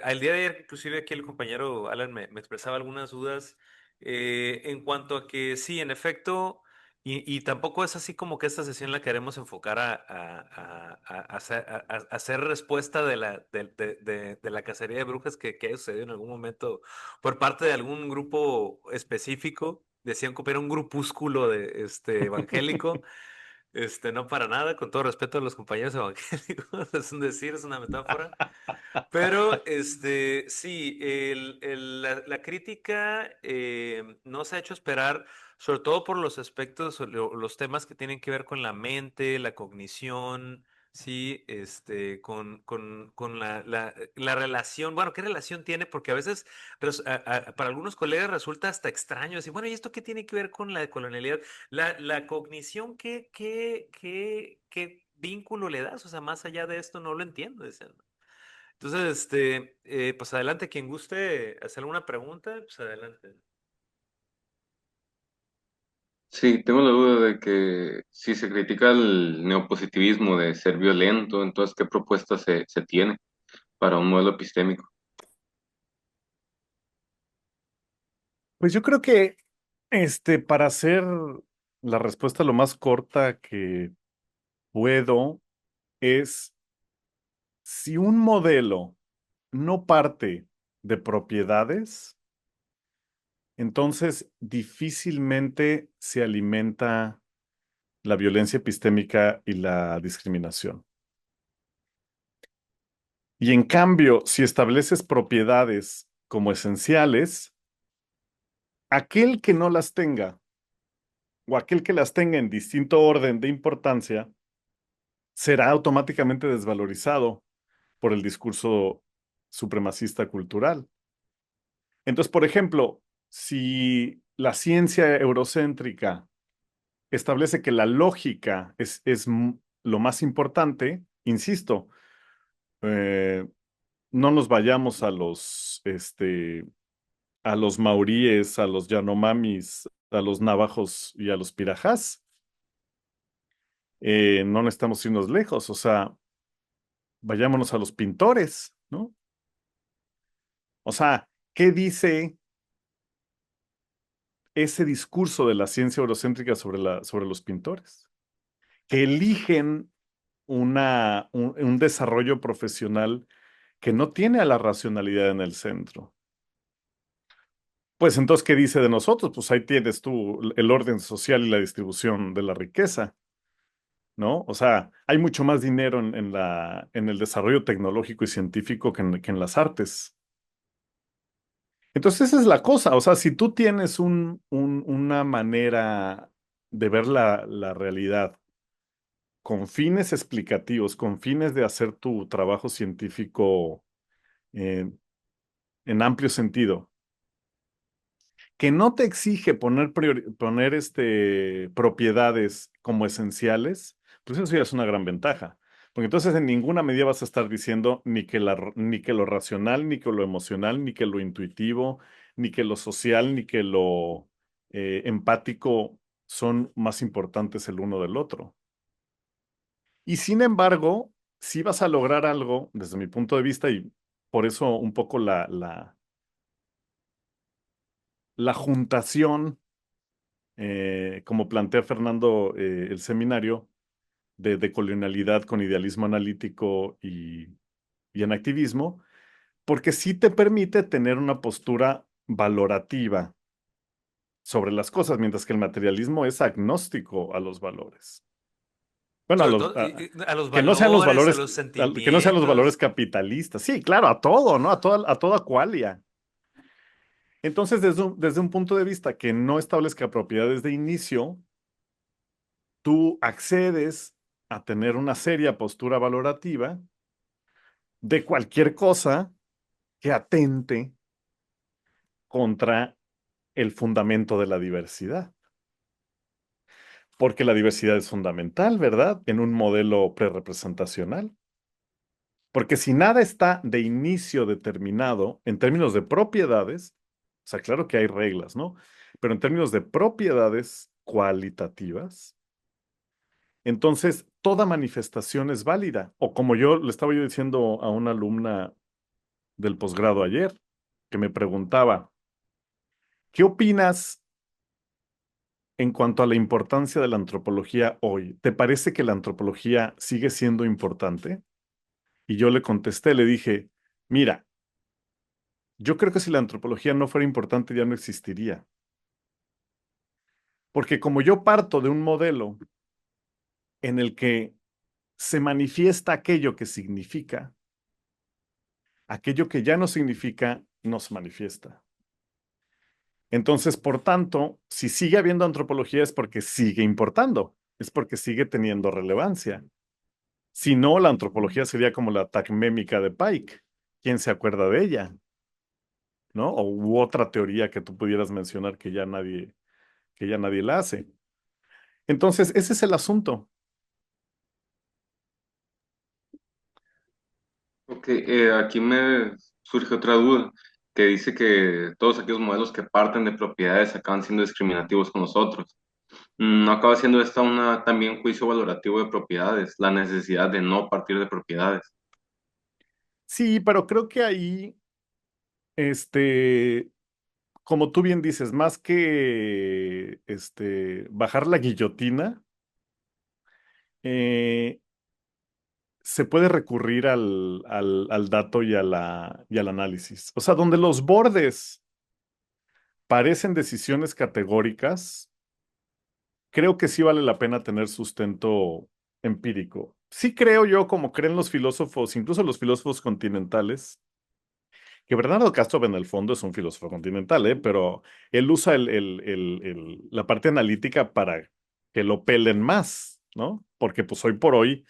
Al día de ayer, inclusive aquí el compañero Alan me expresaba algunas dudas en cuanto a que sí, en efecto, y tampoco es así como que esta sesión la queremos enfocar a hacer respuesta de la cacería de brujas que haya sucedido en algún momento por parte de algún grupo específico. Decían que era un grupúsculo evangélico. No para nada, con todo respeto a los compañeros evangélicos, es un decir, es una metáfora. Pero sí, la crítica no se ha hecho esperar, sobre todo por los aspectos, o los temas que tienen que ver con la mente, la cognición, Sí, con la relación, bueno, ¿qué relación tiene? Porque a veces para algunos colegas resulta hasta extraño decir, bueno, ¿y esto qué tiene que ver con la colonialidad? La cognición, ¿qué vínculo le das? O sea, más allá de esto no lo entiendo. Dicen. Entonces, pues adelante, quien guste hacer alguna pregunta, pues adelante. Sí, tengo la duda de que si se critica el neopositivismo de ser violento, entonces, ¿qué propuesta se tiene para un modelo epistémico? Pues yo creo que, para hacer la respuesta lo más corta que puedo, es si un modelo no parte de propiedades, entonces difícilmente se alimenta la violencia epistémica y la discriminación. Y en cambio, si estableces propiedades como esenciales, aquel que no las tenga o aquel que las tenga en distinto orden de importancia será automáticamente desvalorizado por el discurso supremacista cultural. Entonces, por ejemplo, si la ciencia eurocéntrica establece que la lógica es lo más importante, insisto, eh, no nos vayamos a los maoríes, a los yanomamis, a los navajos y a los pirajás. No necesitamos irnos lejos, o sea, vayámonos a los pintores, ¿no? O sea, ¿qué dice ese discurso de la ciencia eurocéntrica sobre los pintores? Que eligen un desarrollo profesional que no tiene a la racionalidad en el centro. Pues entonces, ¿qué dice de nosotros? Pues ahí tienes tú el orden social y la distribución de la riqueza, ¿no? O sea, hay mucho más dinero en el desarrollo tecnológico y científico que en las artes. Entonces, esa es la cosa. O sea, si tú tienes una manera de ver la realidad con fines explicativos, con fines de hacer tu trabajo científico eh, en amplio sentido, que no te exige poner propiedades como esenciales, pues eso ya es una gran ventaja. Porque entonces en ninguna medida vas a estar diciendo ni que lo racional, ni que lo emocional, ni que lo intuitivo, ni que lo social, ni que lo empático son más importantes el uno del otro. Y sin embargo, si vas a lograr algo, desde mi punto de vista, y por eso un poco la juntación como plantea Fernando el seminario, de colonialidad con idealismo analítico y en activismo, porque sí te permite tener una postura valorativa sobre las cosas, mientras que el materialismo es agnóstico a los valores. Bueno, Sobre todo a los que no sean los valores, a valores, los que no sean los valores sentimientos. capitalistas. Sí, claro, a todo, ¿no? A toda cualia. Entonces, desde un punto de vista que no establezca propiedades de inicio, tú accedes a tener una seria postura valorativa de cualquier cosa que atente contra el fundamento de la diversidad. Porque la diversidad es fundamental, ¿verdad? En un modelo prerepresentacional. Porque si nada está de inicio determinado en términos de propiedades, o sea, claro que hay reglas, ¿no? Pero en términos de propiedades cualitativas, entonces toda manifestación es válida. O como le estaba yo diciendo a una alumna del posgrado ayer, que me preguntaba, ¿qué opinas en cuanto a la importancia de la antropología hoy? ¿Te parece que la antropología sigue siendo importante? Y yo le contesté, le dije, mira, yo creo que si la antropología no fuera importante ya no existiría. Porque como yo parto de un modelo en el que se manifiesta aquello que significa, aquello que ya no significa, no se manifiesta. Entonces, por tanto, si sigue habiendo antropología es porque sigue importando, es porque sigue teniendo relevancia. Si no, la antropología sería como la tacmémica de Pike. ¿Quién se acuerda de ella? ¿No? O u otra teoría que tú pudieras mencionar que ya nadie la hace. Entonces, ese es el asunto. Ok, aquí me surge otra duda, que dice que todos aquellos modelos que parten de propiedades acaban siendo discriminativos con nosotros. ¿No acaba siendo esta una también juicio valorativo de propiedades, la necesidad de no partir de propiedades? Sí, pero creo que ahí, este, como tú bien dices, más que bajar la guillotina, eh, se puede recurrir al dato y al análisis. O sea, donde los bordes parecen decisiones categóricas, creo que sí vale la pena tener sustento empírico. Sí creo yo, como creen los filósofos, incluso los filósofos continentales, que Bernardo Castro en el fondo es un filósofo continental, ¿eh? Pero él usa la parte analítica para que lo pelen más, ¿no? Porque pues hoy por hoy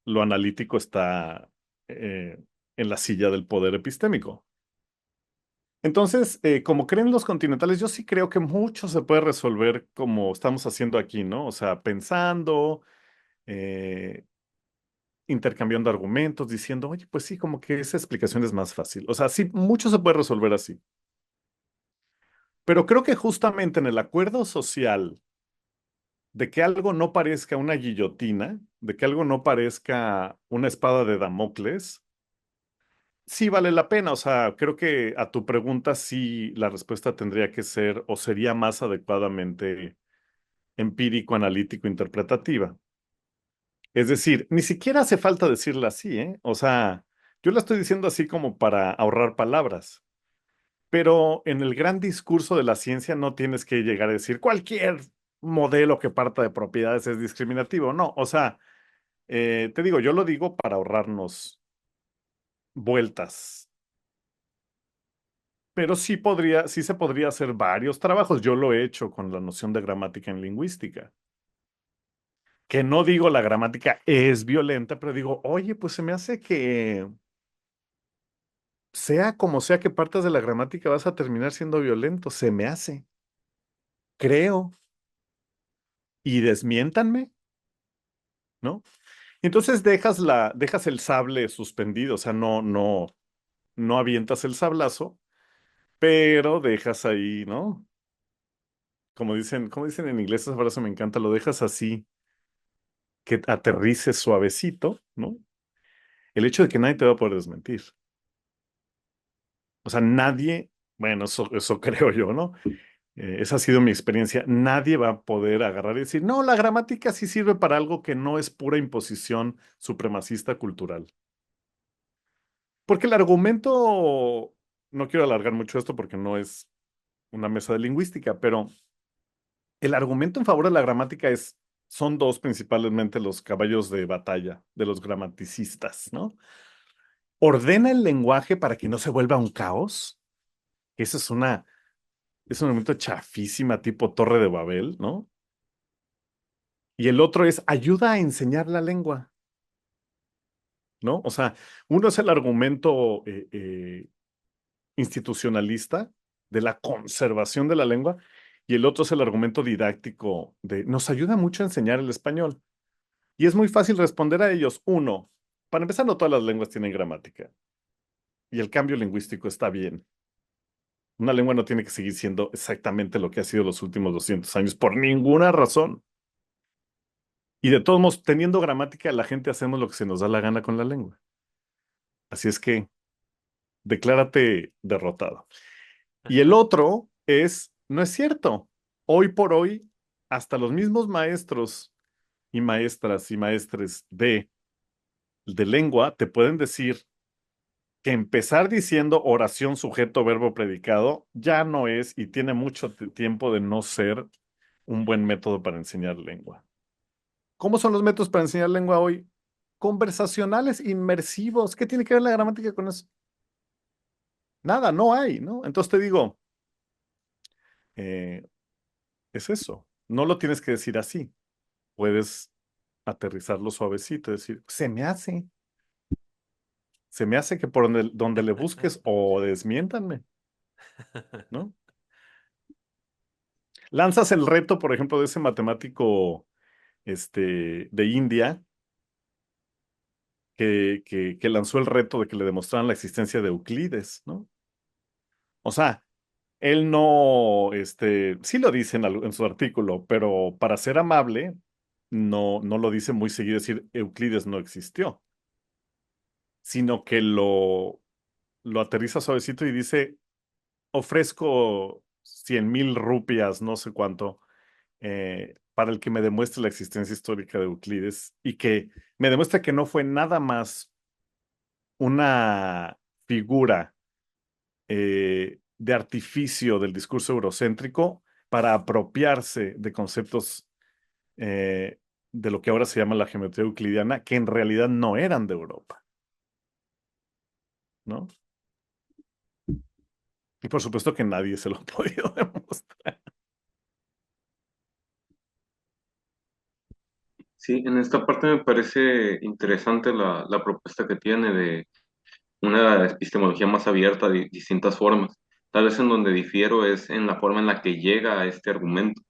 lo analítico está eh, en la silla del poder epistémico. Entonces, como creen los continentales, yo sí creo que mucho se puede resolver como estamos haciendo aquí, ¿no? O sea, pensando, eh, intercambiando argumentos, diciendo, oye, pues sí, como que esa explicación es más fácil. O sea, sí, mucho se puede resolver así. Pero creo que justamente en el acuerdo social de que algo no parezca una guillotina, de que algo no parezca una espada de Damocles, sí vale la pena. O sea, creo que a tu pregunta sí la respuesta tendría que ser o sería más adecuadamente empírico, analítico, interpretativa. Es decir, ni siquiera hace falta decirla así, ¿eh? O sea, yo la estoy diciendo así como para ahorrar palabras, pero en el gran discurso de la ciencia no tienes que llegar a decir cualquier modelo que parta de propiedades es discriminativo. No, o sea, te digo, yo lo digo para ahorrarnos vueltas. Pero sí se podría hacer varios trabajos. Yo lo he hecho con la noción de gramática en lingüística. Que no digo la gramática es violenta, pero digo, oye, pues se me hace que sea como sea que partas de la gramática vas a terminar siendo violento. Se me hace. Creo. Y desmiéntanme, ¿no? Entonces dejas el sable suspendido, o sea, no avientas el sablazo, pero dejas ahí, ¿no? Como dicen en inglés, esa frase me encanta, lo dejas así que aterrice suavecito, ¿no? El hecho de que nadie te va a poder desmentir. O sea, nadie, bueno, eso creo yo, ¿no? Esa ha sido mi experiencia. Nadie va a poder agarrar y decir, no, la gramática sí sirve para algo que no es pura imposición supremacista cultural. Porque el argumento, no quiero alargar mucho esto porque no es una mesa de lingüística, pero el argumento en favor de la gramática son dos principalmente los caballos de batalla de los gramaticistas, ¿no? Ordena el lenguaje para que no se vuelva un caos. Eso es un momento chafísima tipo Torre de Babel, ¿no? Y el otro es ayuda a enseñar la lengua, ¿no? O sea, uno es el argumento institucionalista de la conservación de la lengua y el otro es el argumento didáctico de nos ayuda mucho a enseñar el español. Y es muy fácil responder a ellos. Uno, para empezar, no todas las lenguas tienen gramática y el cambio lingüístico está bien. Una lengua no tiene que seguir siendo exactamente lo que ha sido los últimos 200 años por ninguna razón. Y de todos modos, teniendo gramática, la gente hacemos lo que se nos da la gana con la lengua. Así es que declárate derrotado. Y el otro es, no es cierto. Hoy por hoy, hasta los mismos maestros y maestras y maestres de lengua te pueden decir que empezar diciendo oración, sujeto, verbo, predicado ya no es y tiene mucho tiempo de no ser un buen método para enseñar lengua. ¿Cómo son los métodos para enseñar lengua hoy? Conversacionales, inmersivos. ¿Qué tiene que ver la gramática con eso? Nada, no hay, ¿no? Entonces te digo, eh, es eso. No lo tienes que decir así. Puedes aterrizarlo suavecito, decir, se me hace que por donde le busques o desmiéntanme, ¿no? Lanzas el reto, por ejemplo, de ese matemático de India que lanzó el reto de que le demostraran la existencia de Euclides, ¿no? O sea, él no, sí lo dice en su artículo, pero para ser amable, no lo dice muy seguido, decir Euclides no existió, sino que lo aterriza suavecito y dice, ofrezco 100,000 rupias, no sé cuánto, para el que me demuestre la existencia histórica de Euclides y que me demuestre que no fue nada más una figura de artificio del discurso eurocéntrico para apropiarse de conceptos eh, de lo que ahora se llama la geometría euclidiana, que en realidad no eran de Europa, ¿no? Y por supuesto que nadie se lo ha podido demostrar. Sí, en esta parte me parece interesante la propuesta que tiene de una epistemología más abierta de distintas formas. Tal vez en donde difiero es en la forma en la que llega a este argumento,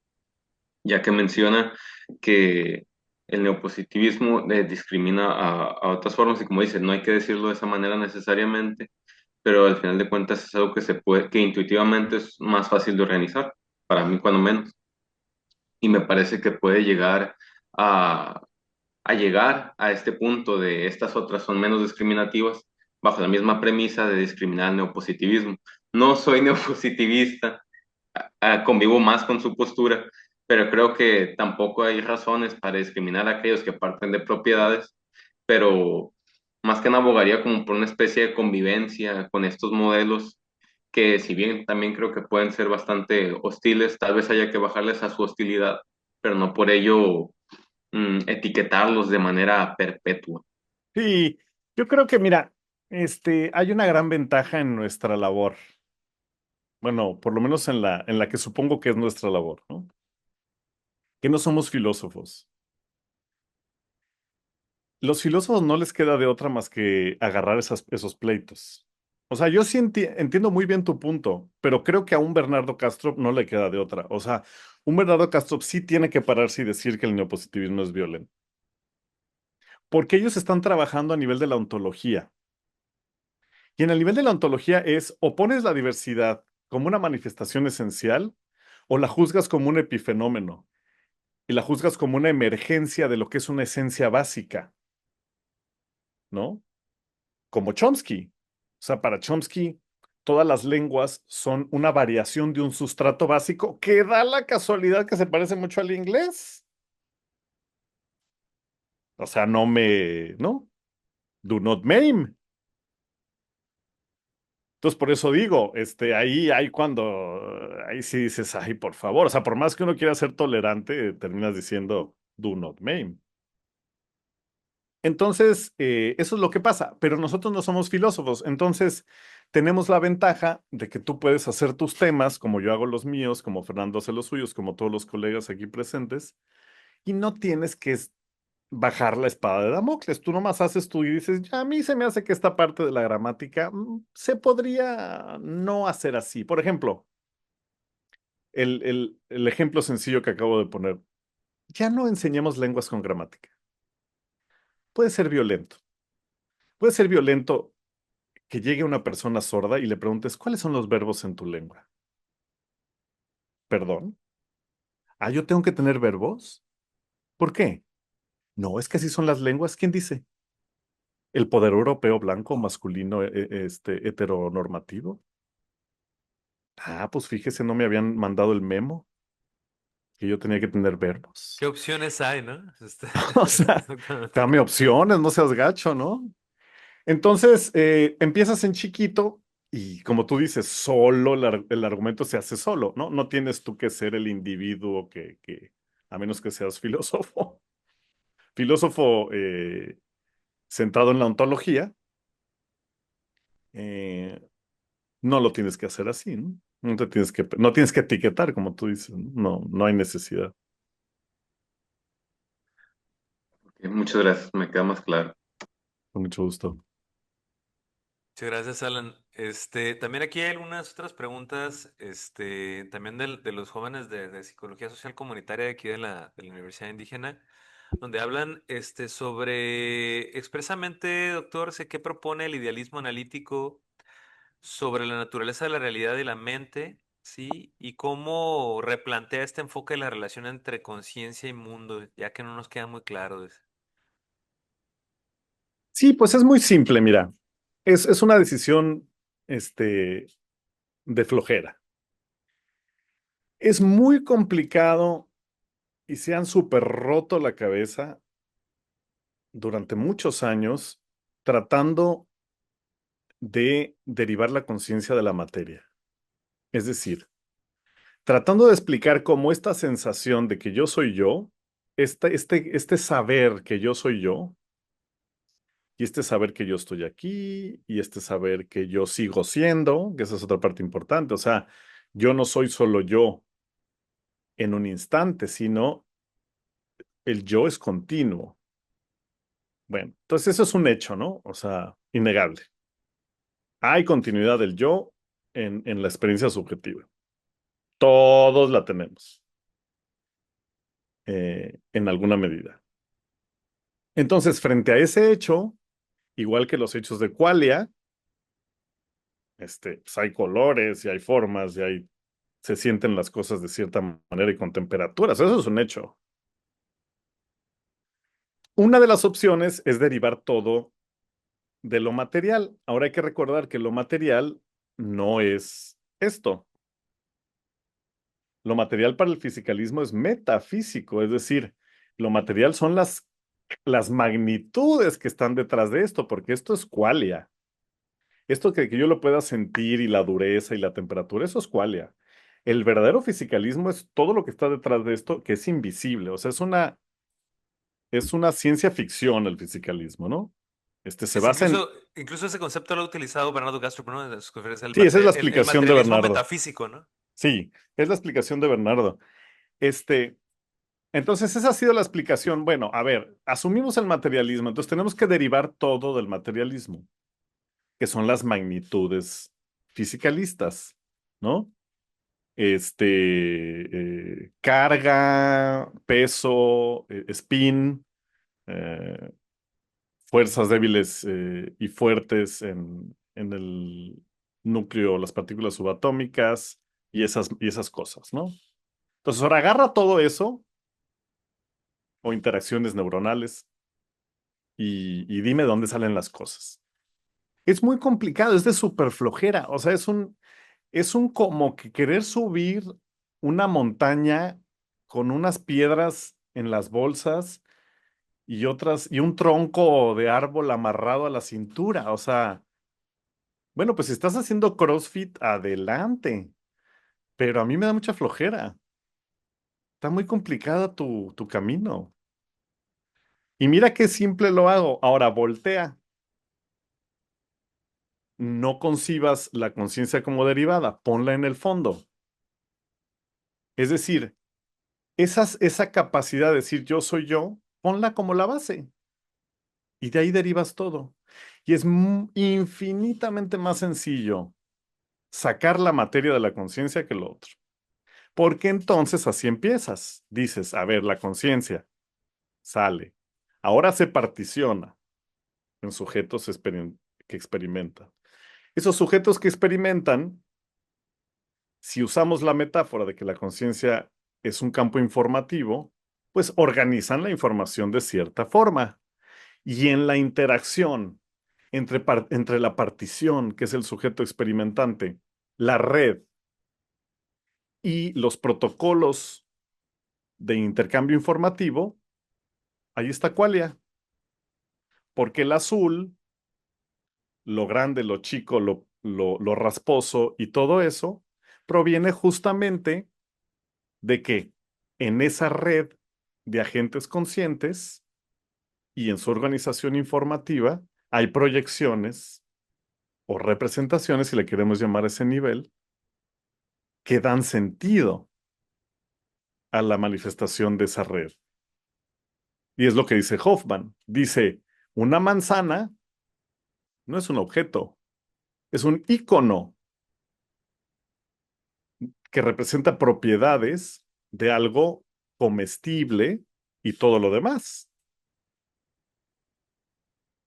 ya que menciona que el neopositivismo discrimina a otras formas y como dice, no hay que decirlo de esa manera necesariamente, pero al final de cuentas es algo que se puede, que intuitivamente es más fácil de organizar, para mí cuando menos, y me parece que puede llegar a, a llegar a este punto de estas otras son menos discriminativas bajo la misma premisa de discriminar el neopositivismo. No soy neopositivista, convivo más con su postura, pero creo que tampoco hay razones para discriminar a aquellos que parten de propiedades, pero más que nada abogaría como por una especie de convivencia con estos modelos que si bien también creo que pueden ser bastante hostiles, tal vez haya que bajarles a su hostilidad, pero no por ello etiquetarlos de manera perpetua. Sí, yo creo que, mira, hay una gran ventaja en nuestra labor. Bueno, por lo menos en la que supongo que es nuestra labor, ¿no? Que no somos filósofos. Los filósofos no les queda de otra más que agarrar esos pleitos. O sea, yo sí entiendo muy bien tu punto, pero creo que a un Bernardo Castro no le queda de otra. O sea, un Bernardo Castro sí tiene que pararse y decir que el neopositivismo es violento, porque ellos están trabajando a nivel de la ontología. Y en el nivel de la ontología es o pones la diversidad como una manifestación esencial o la juzgas como un epifenómeno y la juzgas como una emergencia de lo que es una esencia básica, ¿no? Como Chomsky. O sea, para Chomsky, todas las lenguas son una variación de un sustrato básico que da la casualidad que se parece mucho al inglés. O sea, ¿no? Do not maim. Entonces, por eso digo, ahí sí dices, ay, por favor, o sea, por más que uno quiera ser tolerante, terminas diciendo, do not maim. Entonces, eso es lo que pasa, pero nosotros no somos filósofos, entonces tenemos la ventaja de que tú puedes hacer tus temas, como yo hago los míos, como Fernando hace los suyos, como todos los colegas aquí presentes, y no tienes que bajar la espada de Damocles. Tú nomás haces tú y dices, "Ya, a mí se me hace que esta parte de la gramática se podría no hacer así. Por ejemplo, el ejemplo sencillo que acabo de poner, ya no enseñemos lenguas con gramática. Puede ser violento. Puede ser violento que llegue una persona sorda y le preguntes, ¿cuáles son los verbos en tu lengua? ¿Perdón? Ah, ¿yo tengo que tener verbos? ¿Por qué? No, es que así son las lenguas. ¿Quién dice? ¿El poder europeo blanco masculino heteronormativo? Ah, pues fíjese, no me habían mandado el memo que yo tenía que tener verbos. ¿Qué opciones hay, no? O sea, Exactamente. dame opciones, no seas gacho, ¿no? Entonces, empiezas en chiquito y como tú dices, solo el argumento se hace solo, ¿no? No tienes tú que ser el individuo a menos que seas filósofo, filósofo centrado en la ontología, eh, no lo tienes que hacer así, ¿no? No tienes que etiquetar, como tú dices, ¿no? No, no hay necesidad. Muchas gracias, me queda más claro. Con mucho gusto. Muchas gracias, Alan. También aquí hay algunas otras preguntas, también de los jóvenes de Psicología Social Comunitaria de aquí de la Universidad Indígena, donde hablan, sobre, expresamente, doctor, sé qué propone el idealismo analítico sobre la naturaleza de la realidad y la mente, ¿sí? Y cómo replantea este enfoque de la relación entre conciencia y mundo, ya que no nos queda muy claro. Sí, pues es muy simple, mira. Es una decisión, este, de flojera. Es muy complicado y se han súper roto la cabeza durante muchos años tratando de derivar la conciencia de la materia. Es decir, tratando de explicar cómo esta sensación de que yo soy yo, este saber que yo soy yo, y este saber que yo estoy aquí, y este saber que yo sigo siendo, que esa es otra parte importante. O sea, yo no soy solo yo en un instante, sino el yo es continuo. Bueno, entonces eso es un hecho, ¿no? O sea, innegable. Hay continuidad del yo en la experiencia subjetiva. Todos la tenemos en alguna medida. Entonces, frente a ese hecho, igual que los hechos de qualia, pues hay colores y hay formas y se sienten las cosas de cierta manera y con temperaturas. Eso es un hecho. Una de las opciones es derivar todo de lo material. Ahora hay que recordar que lo material no es esto. Lo material para el fisicalismo es metafísico, es decir, lo material son las magnitudes que están detrás de esto, porque esto es qualia. Esto que yo lo pueda sentir y la dureza y la temperatura, eso es qualia. El verdadero fisicalismo es todo lo que está detrás de esto, que es invisible. O sea, es una ciencia ficción el fisicalismo, ¿no? Se Sí, basa en... incluso ese concepto lo ha utilizado Bernardo Castro, ¿no? En sus conferencias, Sí, esa es la el explicación de materialismo Bernardo. metafísico, ¿no? Sí, es la explicación de Bernardo. Este, entonces, esa ha sido la explicación. Bueno, a ver, asumimos el materialismo, entonces tenemos que derivar todo del materialismo, que son las magnitudes fisicalistas, ¿no? Carga, peso, spin, eh, fuerzas débiles y fuertes en el núcleo, las partículas subatómicas y esas cosas, ¿no? Entonces, ahora agarra todo eso o interacciones neuronales y dime dónde salen las cosas. Es muy complicado, es de súper flojera, o sea, es un como que querer subir una montaña con unas piedras en las bolsas y un tronco de árbol amarrado a la cintura. O sea, bueno, pues si estás haciendo CrossFit, adelante, pero a mí me da mucha flojera. Está muy complicada tu camino. Y mira qué simple lo hago. Ahora voltea. No concibas la conciencia como derivada, ponla en el fondo. Es decir, esa capacidad de decir yo soy yo, ponla como la base y de ahí derivas todo. Y es infinitamente más sencillo sacar la materia de la conciencia que lo otro. Porque entonces así empiezas. Dices, a ver, la conciencia sale. Ahora se particiona en sujetos que experimentan. Esos sujetos que experimentan, si usamos la metáfora de que la conciencia es un campo informativo, pues organizan la información de cierta forma. Y en la interacción entre la partición, que es el sujeto experimentante, la red y los protocolos de intercambio informativo, ahí está Qualia. Porque el azul, lo grande, lo chico, lo rasposo y todo eso, proviene justamente de que en esa red de agentes conscientes y en su organización informativa hay proyecciones o representaciones, si le queremos llamar a ese nivel, que dan sentido a la manifestación de esa red. Y es lo que dice Hoffman. Dice, una manzana no es un objeto, es un ícono que representa propiedades de algo comestible y todo lo demás.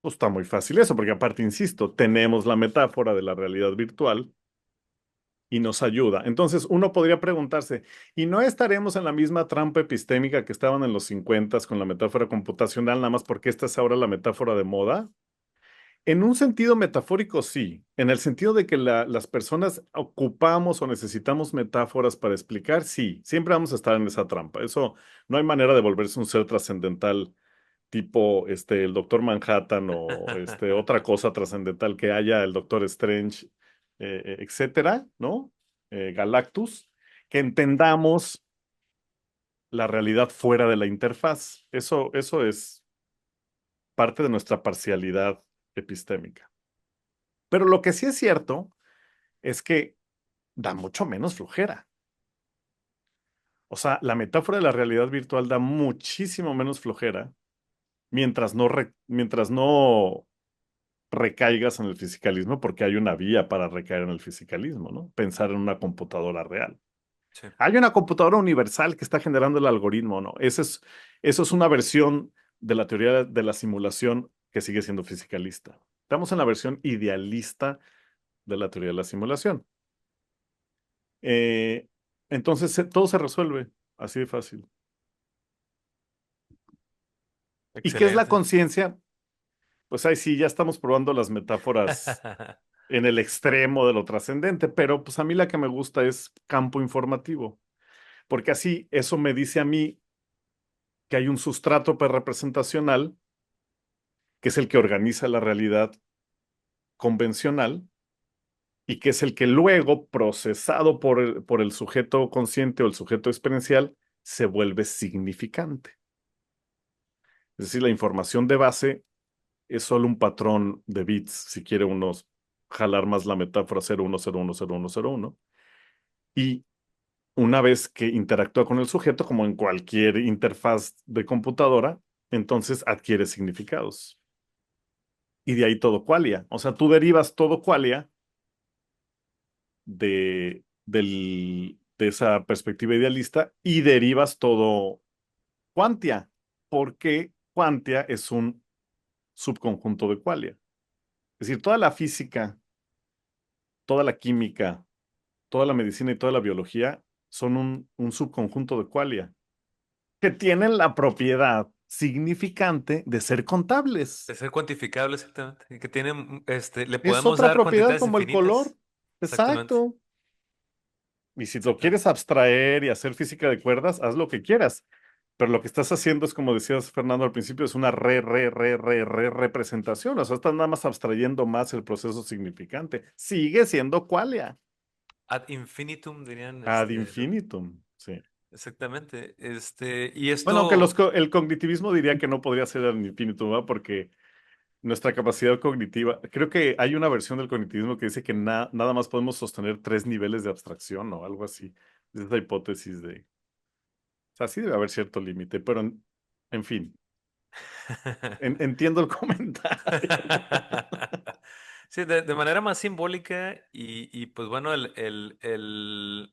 Pues está muy fácil eso, porque aparte, insisto, tenemos la metáfora de la realidad virtual y nos ayuda. Entonces, uno podría preguntarse, ¿y no estaremos en la misma trampa epistémica que estaban en los 50 con la metáfora computacional, nada más porque esta es ahora la metáfora de moda? En un sentido metafórico, sí. En el sentido de que las personas ocupamos o necesitamos metáforas para explicar, sí. Siempre vamos a estar en esa trampa. Eso no hay manera de volverse un ser trascendental tipo el Doctor Manhattan o otra cosa trascendental que haya el Doctor Strange, etcétera, ¿no? Galactus, que entendamos la realidad fuera de la interfaz. Eso es parte de nuestra parcialidad epistémica. Pero lo que sí es cierto es que da mucho menos flojera. O sea, la metáfora de la realidad virtual da muchísimo menos flojera mientras no recaigas en el fisicalismo, porque hay una vía para recaer en el fisicalismo, ¿no? Pensar en una computadora real. Sí, Hay una computadora universal que está generando el algoritmo, ¿no? Eso es una versión de la teoría de la simulación que sigue siendo fisicalista. Estamos en la versión idealista de la teoría de la simulación. Eh, entonces todo se resuelve así de fácil. ¿Y qué es la excelente. conciencia? Pues ahí sí, ya estamos probando las metáforas en el extremo de lo trascendente, pero pues a mí la que me gusta es campo informativo, porque así eso me dice a mí que hay un sustrato representacional, que es el que organiza la realidad convencional y que es el que luego, procesado por el sujeto consciente o el sujeto experiencial, se vuelve significante. Es decir, la información de base es solo un patrón de bits, si quiere uno jalar más la metáfora 01010101. Y una vez que interactúa con el sujeto, como en cualquier interfaz de computadora, entonces adquiere significados. Y de ahí todo qualia. O sea, tú derivas todo qualia de esa perspectiva idealista y derivas todo quantia, porque quantia es un subconjunto de qualia. Es decir, toda la física, toda la química, toda la medicina y toda la biología son un subconjunto de qualia que tienen la propiedad significante de ser De contables. ser cuantificable, exactamente. Y que tiene, le Es podemos otra dar propiedad cuantidades como el color. infinitas. Exactamente, Exacto. Y si lo exactamente. quieres abstraer y hacer física de cuerdas, haz lo que quieras. Pero lo que estás haciendo es, como decías, Fernando, al principio, es una representación. O sea, estás nada más abstrayendo más el proceso significante. Sigue siendo qualia. Ad infinitum dirían, Ad infinitum. Sí. exactamente. Y Bueno, aunque esto, el cognitivismo diría que no podría ser ad infinitum, ¿verdad? Porque nuestra capacidad cognitiva, creo que hay una versión del cognitivismo que dice que nada más podemos sostener 3 niveles de abstracción o algo así. Es esa hipótesis de, o sea, sí debe haber cierto límite, pero en fin, entiendo el comentario. sí, de manera más simbólica y pues bueno, la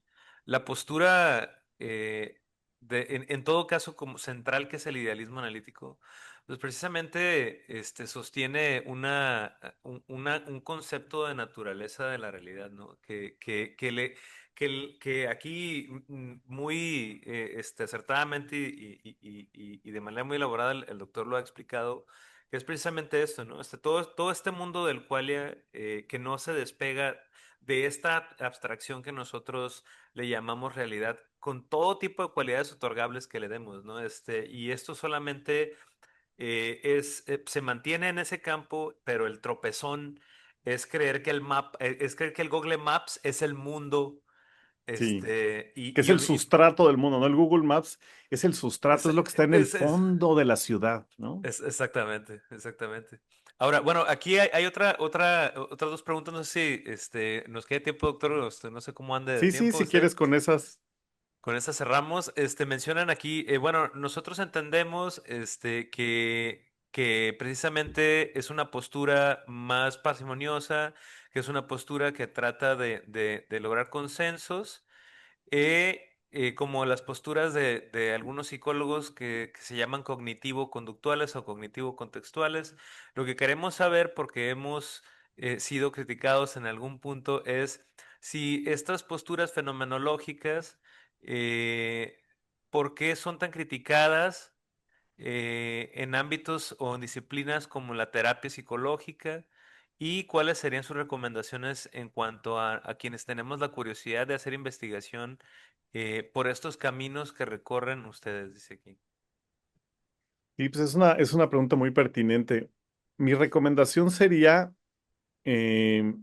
postura en todo caso como central que es el idealismo analítico, pues precisamente sostiene un concepto de naturaleza de la realidad, ¿no? Que aquí muy acertadamente y de manera muy elaborada el doctor lo ha explicado que es precisamente esto, ¿no? Todo este mundo del qualia que no se despega de esta abstracción que nosotros le llamamos realidad, con todo tipo de cualidades otorgables que le demos, ¿no? Y esto solamente se mantiene en ese campo, pero el tropezón es creer que es creer que el Google Maps es el mundo, Sí, este, que y, es y, el ol- sustrato del mundo, ¿no? El Google Maps es el y- sustrato, es lo que está en el fondo de la ciudad, ¿no? exactamente, exactamente. Ahora, bueno, aquí hay otras dos preguntas. No sé si nos queda tiempo, doctor. No sé cómo ande de Sí, sí, tiempo si usted. quieres con esas. Con esta cerramos. Mencionan aquí, bueno, nosotros entendemos que precisamente es una postura más parsimoniosa, que es una postura que trata de lograr consensos, como las posturas de algunos psicólogos que se llaman cognitivo-conductuales o cognitivo-contextuales. Lo que queremos saber, porque hemos sido criticados en algún punto, es si estas posturas fenomenológicas, eh, ¿por qué son tan criticadas en ámbitos o en disciplinas como la terapia psicológica? ¿Y cuáles serían sus recomendaciones en cuanto a quienes tenemos la curiosidad de hacer investigación por estos caminos que recorren ustedes? Dice aquí. Y pues es una pregunta muy pertinente. Mi recomendación sería eh,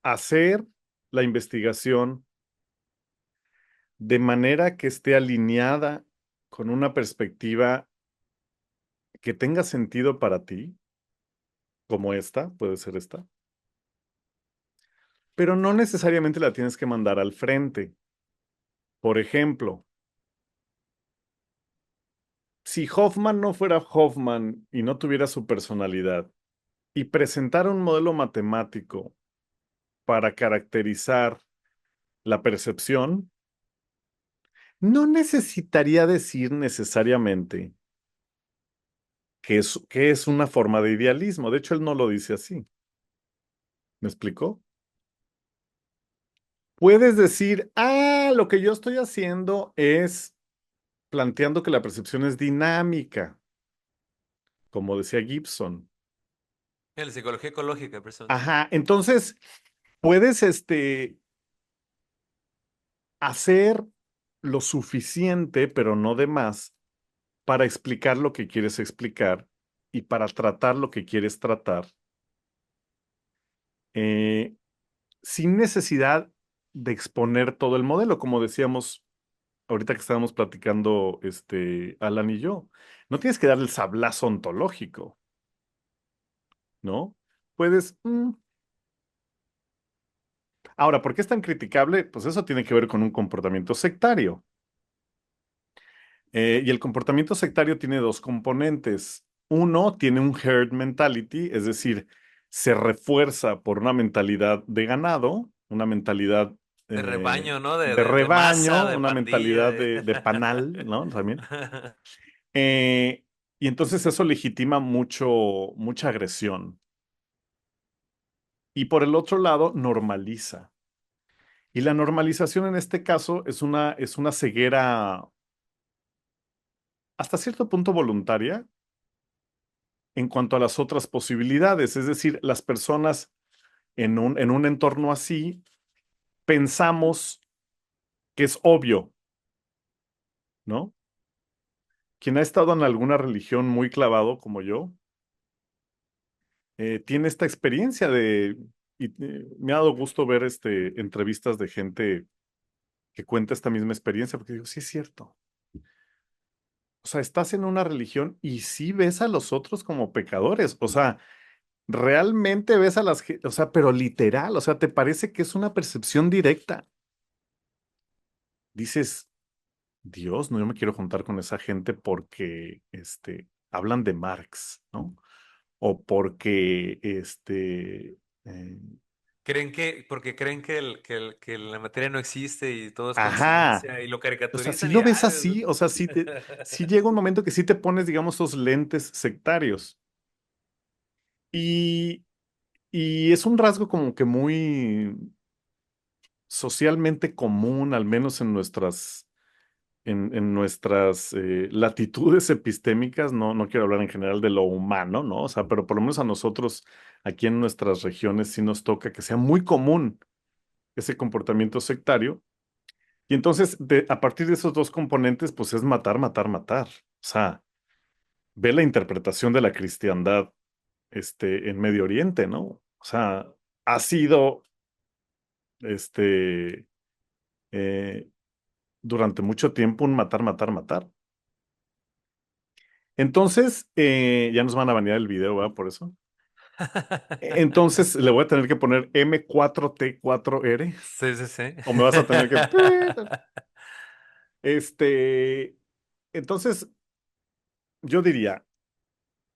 hacer la investigación de manera que esté alineada con una perspectiva que tenga sentido para ti, como esta, puede ser esta, pero no necesariamente la tienes que mandar al frente. Por ejemplo, si Hoffman no fuera Hoffman y no tuviera su personalidad y presentara un modelo matemático para caracterizar la percepción, no necesitaría decir necesariamente que es una forma de idealismo. De hecho, él no lo dice así. ¿Me explicó? Puedes decir, lo que yo estoy haciendo es planteando que la percepción es dinámica, como decía Gibson. En la psicología ecológica, precisamente. Ajá, entonces puedes hacer lo suficiente, pero no de más, para explicar lo que quieres explicar y para tratar lo que quieres tratar, eh, sin necesidad de exponer todo el modelo, como decíamos ahorita que estábamos platicando, Alan y yo. No tienes que dar el sablazo ontológico, ¿no? Puedes. Ahora, ¿por qué es tan criticable? Pues eso tiene que ver con un comportamiento sectario. Y el comportamiento sectario tiene dos componentes. Uno, tiene un herd mentality, es decir, se refuerza por una mentalidad de ganado, una mentalidad De rebaño, ¿no? de De masa, rebaño, de una pandilla. mentalidad de panal, ¿no? También. Eh, y entonces eso legitima mucha agresión. Y por el otro lado, normaliza. Y la normalización en este caso es una ceguera hasta cierto punto voluntaria en cuanto a las otras posibilidades. Es decir, las personas en un entorno así pensamos que es obvio, ¿no? Quien ha estado en alguna religión muy clavado como yo, tiene esta experiencia me ha dado gusto ver entrevistas de gente que cuenta esta misma experiencia, porque digo, sí es cierto. O sea, estás en una religión y sí ves a los otros como pecadores. O sea, realmente ves a o sea, pero literal, o sea, te parece que es una percepción directa. Dices, Dios, no, yo me quiero juntar con esa gente porque, hablan de Marx, ¿no? O porque, eh, Porque creen que la materia no existe y todo es ajá, conciencia y lo o sea, si caricaturizan y lo ves ay, así, o sea, sí llega un momento que sí te pones, digamos, esos lentes sectarios. Y, y es un rasgo como que muy socialmente común, al menos en nuestras latitudes epistémicas, no quiero hablar en general de lo humano, ¿no? O sea, pero por lo menos a nosotros aquí en nuestras regiones sí nos toca que sea muy común ese comportamiento sectario. Y entonces, a partir de esos dos componentes, pues es matar, matar, matar. O sea, ve la interpretación de la cristiandad, en Medio Oriente, ¿no? O sea, ha sido, este, eh, durante mucho tiempo un matar, matar, matar. Entonces, ya nos van a banear el video, ¿verdad? Por eso. Entonces le voy a tener que poner M4T4R Sí, sí, sí. o me vas a tener que... Este, entonces yo diría,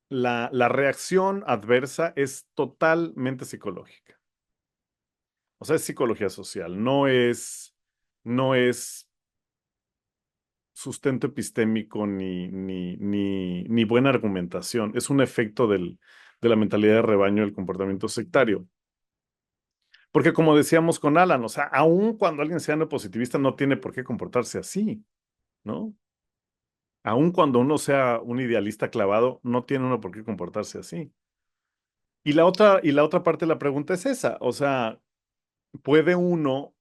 la reacción adversa es totalmente psicológica. O sea, es psicología social, no es sustento epistémico ni buena argumentación. Es un efecto de la mentalidad de rebaño del comportamiento sectario. Porque como decíamos con Alan, o sea, aun cuando alguien sea neopositivista, no tiene por qué comportarse así, ¿no? Aun cuando uno sea un idealista clavado, no tiene uno por qué comportarse así. Y la otra parte de la pregunta es esa, o sea, ¿puede uno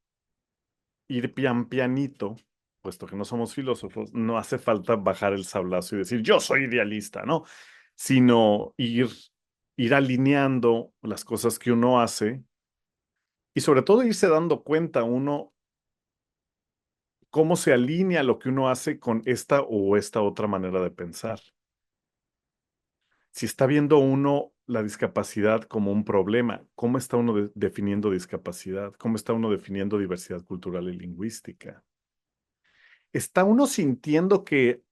ir pian pianito, puesto que no somos filósofos, no hace falta bajar el sablazo y decir, yo soy idealista, ¿no? Sino ir alineando las cosas que uno hace y sobre todo irse dando cuenta uno cómo se alinea lo que uno hace con esta o esta otra manera de pensar. Si está viendo uno la discapacidad como un problema, ¿cómo está uno definiendo discapacidad? ¿Cómo está uno definiendo diversidad cultural y lingüística? ¿Está uno sintiendo que,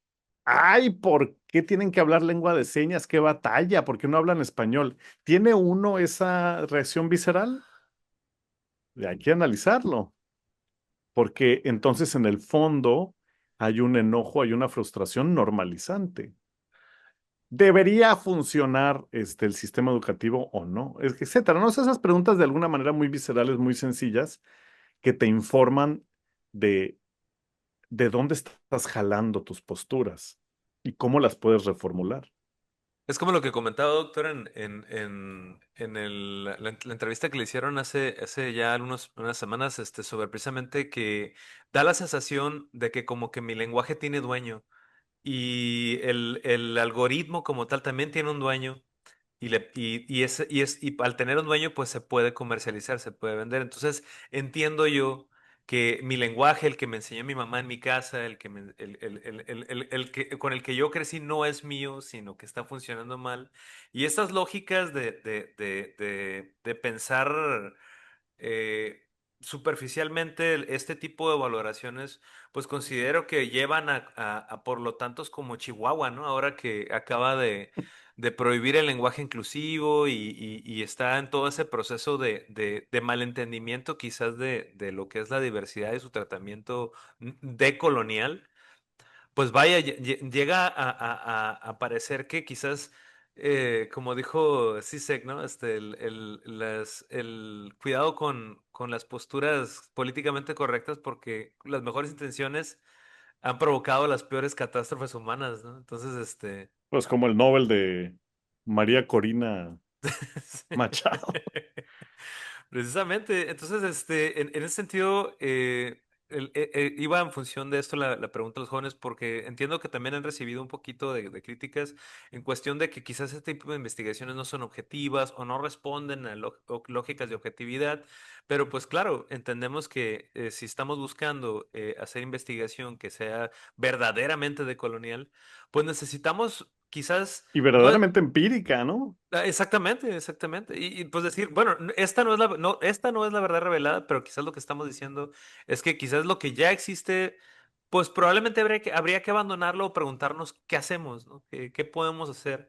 ay, ¿por qué tienen que hablar lengua de señas? ¿Qué batalla? ¿Por qué no hablan español? ¿Tiene uno esa reacción visceral? Hay que analizarlo, porque entonces en el fondo hay un enojo, hay una frustración normalizante. ¿Debería funcionar el sistema educativo o no? Etcétera. No sé, esas preguntas de alguna manera muy viscerales, muy sencillas, que te informan de de dónde estás jalando tus posturas y cómo las puedes reformular. Es como lo que comentaba, doctor, la entrevista que le hicieron hace ya unas semanas, sobre precisamente que da la sensación de que como que mi lenguaje tiene dueño y el algoritmo como tal también tiene un dueño. Y al tener un dueño, pues se puede comercializar, se puede vender. Entonces, entiendo yo que mi lenguaje, el que me enseñó mi mamá en mi casa, el que con el que yo crecí no es mío, sino que está funcionando mal. Y estas lógicas de pensar eh, superficialmente este tipo de valoraciones, pues considero que llevan a por lo tantos como Chihuahua, ¿no? Ahora que acaba de prohibir el lenguaje inclusivo y está en todo ese proceso de malentendimiento quizás de lo que es la diversidad y su tratamiento decolonial. Pues vaya, llega a parecer que quizás, como dijo Zizek, ¿no? El cuidado con las posturas políticamente correctas porque las mejores intenciones han provocado las peores catástrofes humanas, ¿no? Entonces, Pues como el Nobel de María Corina sí. Machado. Precisamente, entonces, en ese sentido, iba en función de esto la pregunta a los jóvenes, porque entiendo que también han recibido un poquito de críticas en cuestión de que quizás este tipo de investigaciones no son objetivas o no responden a lógicas de objetividad, pero pues claro, entendemos que si estamos buscando hacer investigación que sea verdaderamente decolonial, pues necesitamos quizás... Y No, verdaderamente empírica, ¿no? exactamente, exactamente. Y, pues decir, bueno, esta no es la verdad revelada, pero quizás lo que estamos diciendo es que quizás lo que ya existe, pues probablemente habría que abandonarlo o preguntarnos qué hacemos, ¿no? ¿Qué podemos hacer?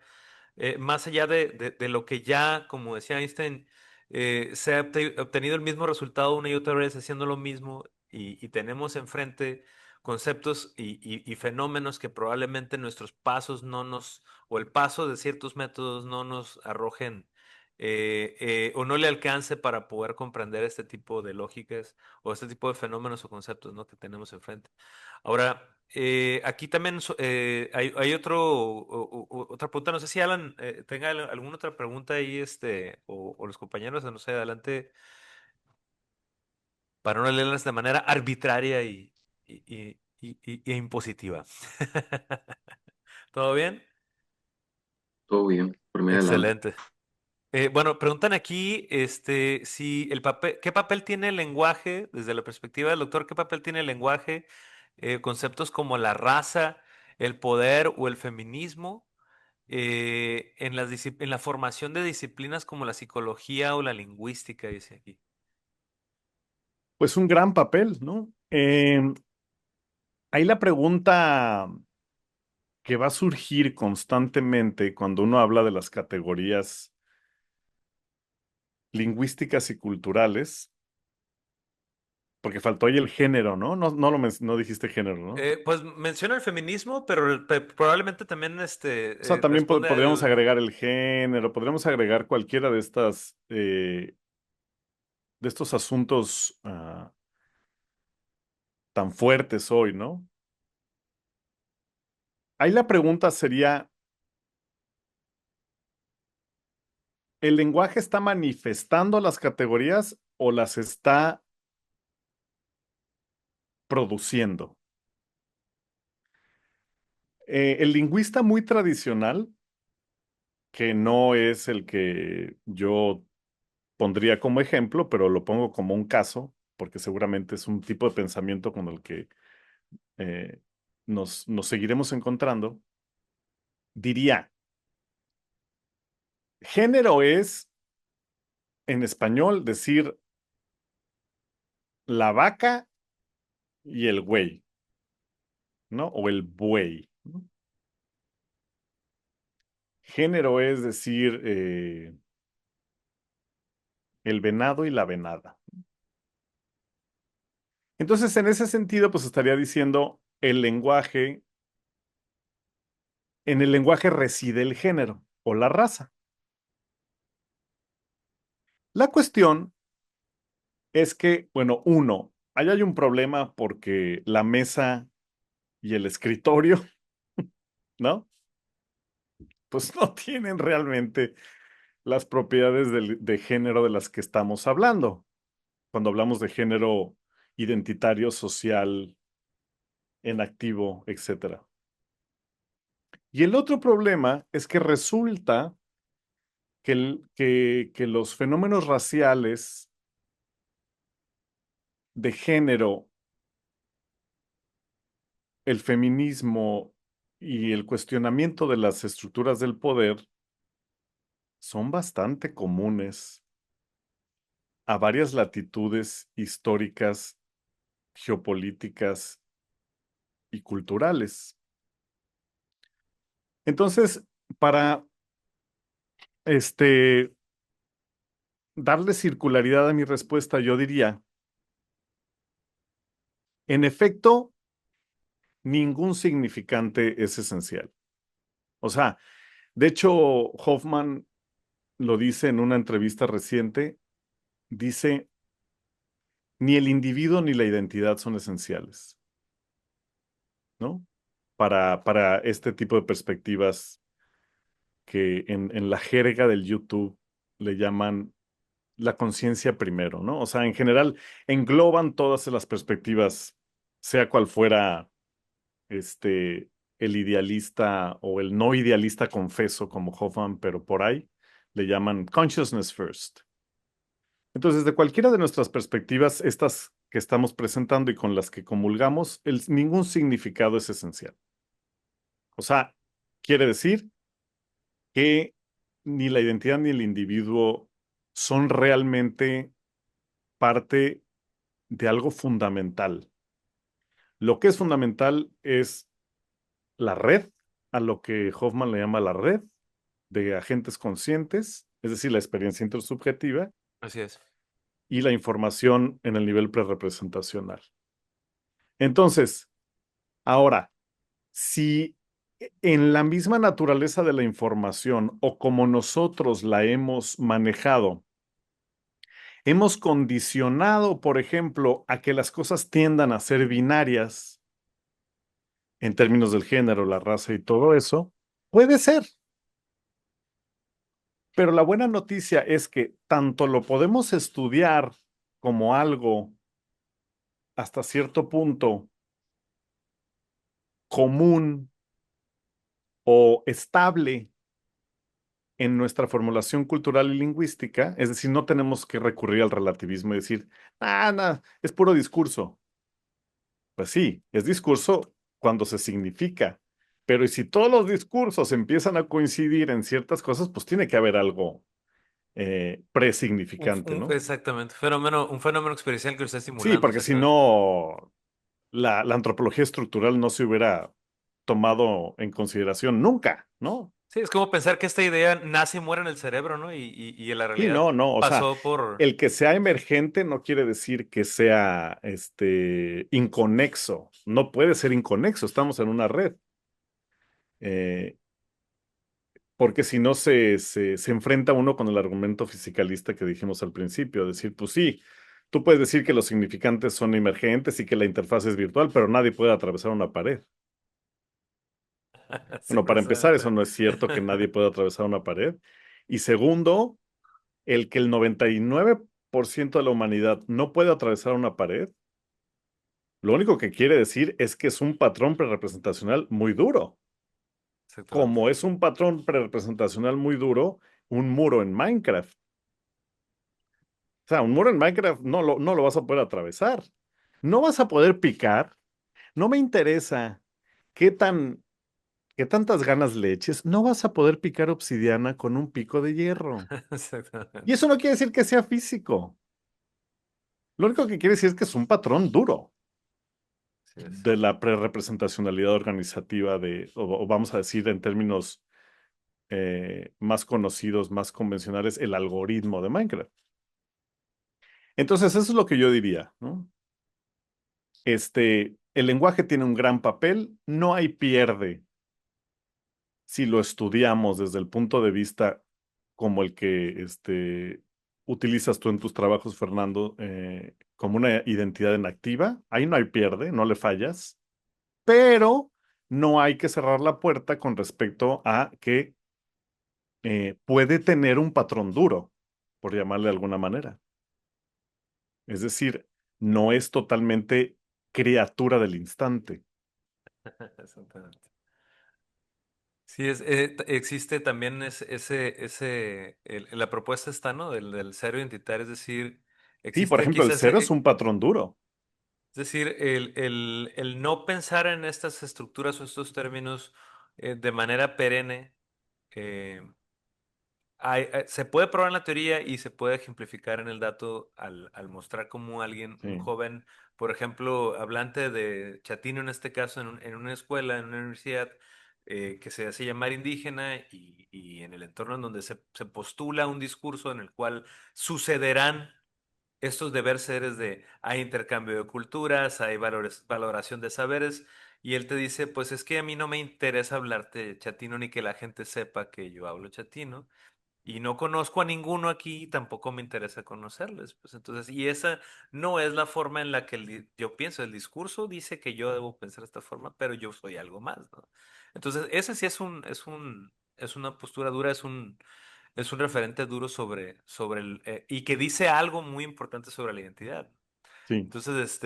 Más allá de lo que ya, como decía Einstein, se ha obtenido el mismo resultado una y otra vez haciendo lo mismo y tenemos enfrente conceptos y fenómenos que probablemente nuestros pasos no nos, o el paso de ciertos métodos no nos arrojen o no le alcance para poder comprender este tipo de lógicas o este tipo de fenómenos o conceptos, ¿no? que tenemos enfrente. Ahora, aquí también hay otra pregunta. No sé si Alan tenga alguna otra pregunta ahí, o los compañeros, no sé, adelante, para no leerlas de manera arbitraria e impositiva. ¿Todo bien? Todo bien, por mí adelante. Excelente. Bueno, preguntan aquí, si el papel, ¿qué papel tiene el lenguaje, desde la perspectiva del doctor, qué papel tiene el lenguaje, conceptos como la raza, el poder o el feminismo? en la formación de disciplinas como la psicología o la lingüística, dice aquí. Pues un gran papel, ¿no? Ahí la pregunta que va a surgir constantemente cuando uno habla de las categorías lingüísticas y culturales, porque faltó ahí el género, ¿no? No dijiste género, ¿no? Pues menciona el feminismo, pero probablemente también O sea, también responde podríamos al... agregar el género, podríamos agregar cualquiera de estos asuntos tan fuertes hoy, ¿no? Ahí la pregunta sería, ¿el lenguaje está manifestando las categorías o las está produciendo? El lingüista muy tradicional, que no es el que yo pondría como ejemplo, pero lo pongo como un caso, porque seguramente es un tipo de pensamiento con el que eh, nos seguiremos encontrando, diría, género es, en español, decir la vaca y el güey, ¿no? O el buey, ¿no? Género es decir el venado y la venada. Entonces, en ese sentido, pues estaría diciendo el lenguaje, en el lenguaje reside el género o la raza. La cuestión es que, bueno, uno, ahí hay un problema porque la mesa y el escritorio, ¿no? Pues no tienen realmente las propiedades de género de las que estamos hablando. Cuando hablamos de género identitario, social, en activo, etcétera. Y el otro problema es que resulta que los fenómenos raciales de género, el feminismo y el cuestionamiento de las estructuras del poder son bastante comunes a varias latitudes históricas, geopolíticas y culturales. Entonces, para este, darle circularidad a mi respuesta, yo diría, en efecto, ningún significante es esencial. O sea, de hecho, Hoffman lo dice en una entrevista reciente, dice, ni el individuo ni la identidad son esenciales, ¿no? Para este tipo de perspectivas que en la jerga del YouTube le llaman la conciencia primero, ¿no? O sea, en general engloban todas las perspectivas, sea cual fuera este, el idealista o el no idealista confeso como Hoffman, pero por ahí le llaman consciousness first. Entonces, de cualquiera de nuestras perspectivas, estas que estamos presentando y con las que comulgamos, ningún significado es esencial. O sea, quiere decir que ni la identidad ni el individuo son realmente parte de algo fundamental. Lo que es fundamental es la red, a lo que Hoffman le llama la red de agentes conscientes, es decir, la experiencia intersubjetiva Así es. y la información en el nivel prerepresentacional. Entonces, ahora, si en la misma naturaleza de la información o como nosotros la hemos manejado, hemos condicionado, por ejemplo, a que las cosas tiendan a ser binarias en términos del género, la raza y todo eso, puede ser. Pero la buena noticia es que tanto lo podemos estudiar como algo hasta cierto punto común o estable en nuestra formulación cultural y lingüística, es decir, no tenemos que recurrir al relativismo y decir, no, es puro discurso. Pues sí, es discurso cuando se significa, Pero y si todos los discursos empiezan a coincidir en ciertas cosas, pues tiene que haber algo presignificante, ¿no? Exactamente, un fenómeno experiencial que lo está Sí, estimulando, porque si exactamente. no, la antropología estructural no se hubiera tomado en consideración nunca, ¿no? Sí, es como pensar que esta idea nace y muere en el cerebro, ¿no? Y en la Sí, realidad no, no, o sea, pasó por... el que sea emergente no quiere decir que sea inconexo, no puede ser inconexo, estamos en una red. Eh, Porque si no se enfrenta uno con el argumento fisicalista que dijimos al principio, decir, pues sí, tú puedes decir que los significantes son emergentes y que la interfaz es virtual, pero nadie puede atravesar una pared. Sí, Bueno, para empezar, eso precisamente. no es cierto que nadie puede atravesar una pared. Y segundo, el que el 99% de la humanidad no puede atravesar una pared, lo único que quiere decir es que es un patrón prerepresentacional muy duro, Exactamente. como es un patrón prerepresentacional muy duro un muro en Minecraft. O sea, un muro en Minecraft no lo vas a poder atravesar. No vas a poder picar. No me interesa qué qué tantas ganas le eches. No vas a poder picar obsidiana con un pico de hierro. Y Exactamente. eso no quiere decir que sea físico. Lo único que quiere decir es que es un patrón duro Así es. de la prerepresentacionalidad organizativa o vamos a decir en términos más conocidos, más convencionales, el algoritmo de Minecraft. Entonces, eso es lo que yo diría, ¿no? El lenguaje tiene un gran papel, no hay pierde si lo estudiamos desde el punto de vista como el que utilizas tú en tus trabajos, Fernando, como una identidad en activa. Ahí no hay pierde, no le fallas, pero no hay que cerrar la puerta con respecto a que puede tener un patrón duro, por llamarle de alguna manera. Es decir, no es totalmente criatura del instante. Exactamente. Sí, existe también la propuesta está, ¿no? Del cero identitario, es decir, Sí, por existe ejemplo, el quizás, cero es un patrón duro. es decir, el no pensar en estas estructuras o estos términos de manera perenne, eh, se puede probar en la teoría y se puede ejemplificar en el dato al mostrar cómo alguien, un Sí, joven, por ejemplo, hablante de Chatino en este caso, en una escuela, en una universidad, que se hace llamar indígena y en el entorno en donde se postula un discurso en el cual sucederán estos deber seres de hay intercambio de culturas, hay valoración de saberes. Y él te dice, pues es que a mí no me interesa hablarte chatino ni que la gente sepa que yo hablo chatino. Y no conozco a ninguno aquí y tampoco me interesa conocerles. Pues entonces, y esa no es la forma en la que yo pienso. El discurso dice que yo debo pensar de esta forma, pero yo soy algo más, ¿no? Entonces, ese sí es una postura dura, es un referente duro sobre y que dice algo muy importante sobre la identidad. sí. Entonces,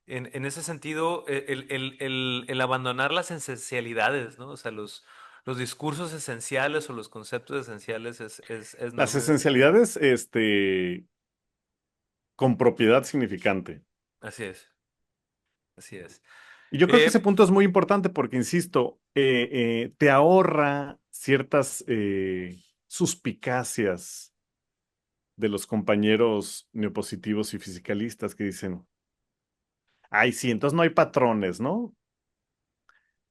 en ese sentido, el abandonar las esencialidades, ¿no? O sea, los discursos esenciales o los conceptos esenciales es Las enormemente peligroso. esencialidades, con propiedad significante. Así es, así es. Y yo creo que ese Eh, punto es muy importante porque, insisto, te ahorra ciertas suspicacias de los compañeros neopositivos y fisicalistas que dicen, ay, sí, entonces no hay patrones, ¿no?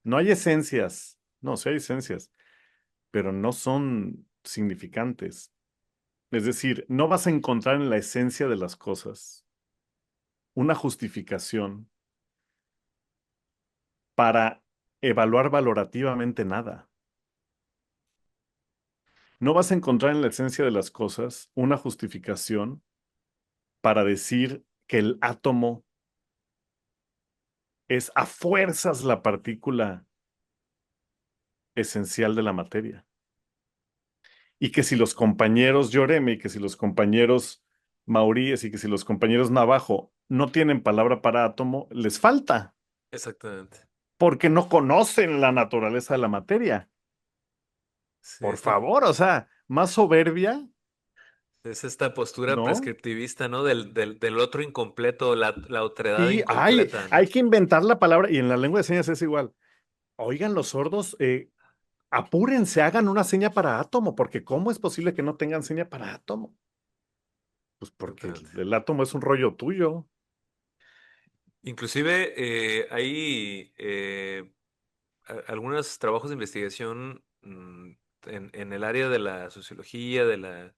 No hay esencias. No, sí hay esencias, pero no son significantes. Es decir, no vas a encontrar en la esencia de las cosas una justificación para evaluar valorativamente nada. No vas a encontrar en la esencia de las cosas una justificación para decir que el átomo es a fuerzas la partícula esencial de la materia. Y que si los compañeros Yoreme y que si los compañeros Mauríes y que si los compañeros Navajo no tienen palabra para átomo, les falta, exactamente. porque no conocen la naturaleza de la materia. Sí, Por favor, o sea, más soberbia, es esta postura ¿no? prescriptivista, ¿no? Del otro incompleto, la otredad Sí, incompleta, hay ¿no? que inventar la palabra, y en la lengua de señas es igual. Oigan, los sordos, apúrense, hagan una seña para átomo, porque ¿cómo es posible que no tengan seña para átomo? Pues porque Totalmente. el átomo es un rollo tuyo. Inclusive hay algunos trabajos de investigación en el área de la sociología, de la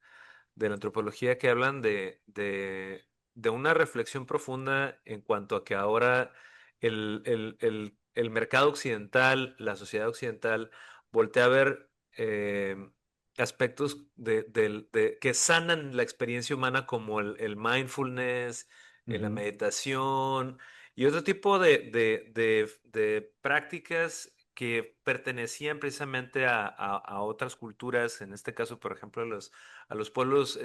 antropología, que hablan de una reflexión profunda en cuanto a que ahora el mercado occidental, la sociedad occidental, voltea a ver aspectos que sanan la experiencia humana, como el mindfulness, la Ujú, meditación y otro tipo de prácticas que pertenecían precisamente a otras culturas, en este caso, por ejemplo, a los pueblos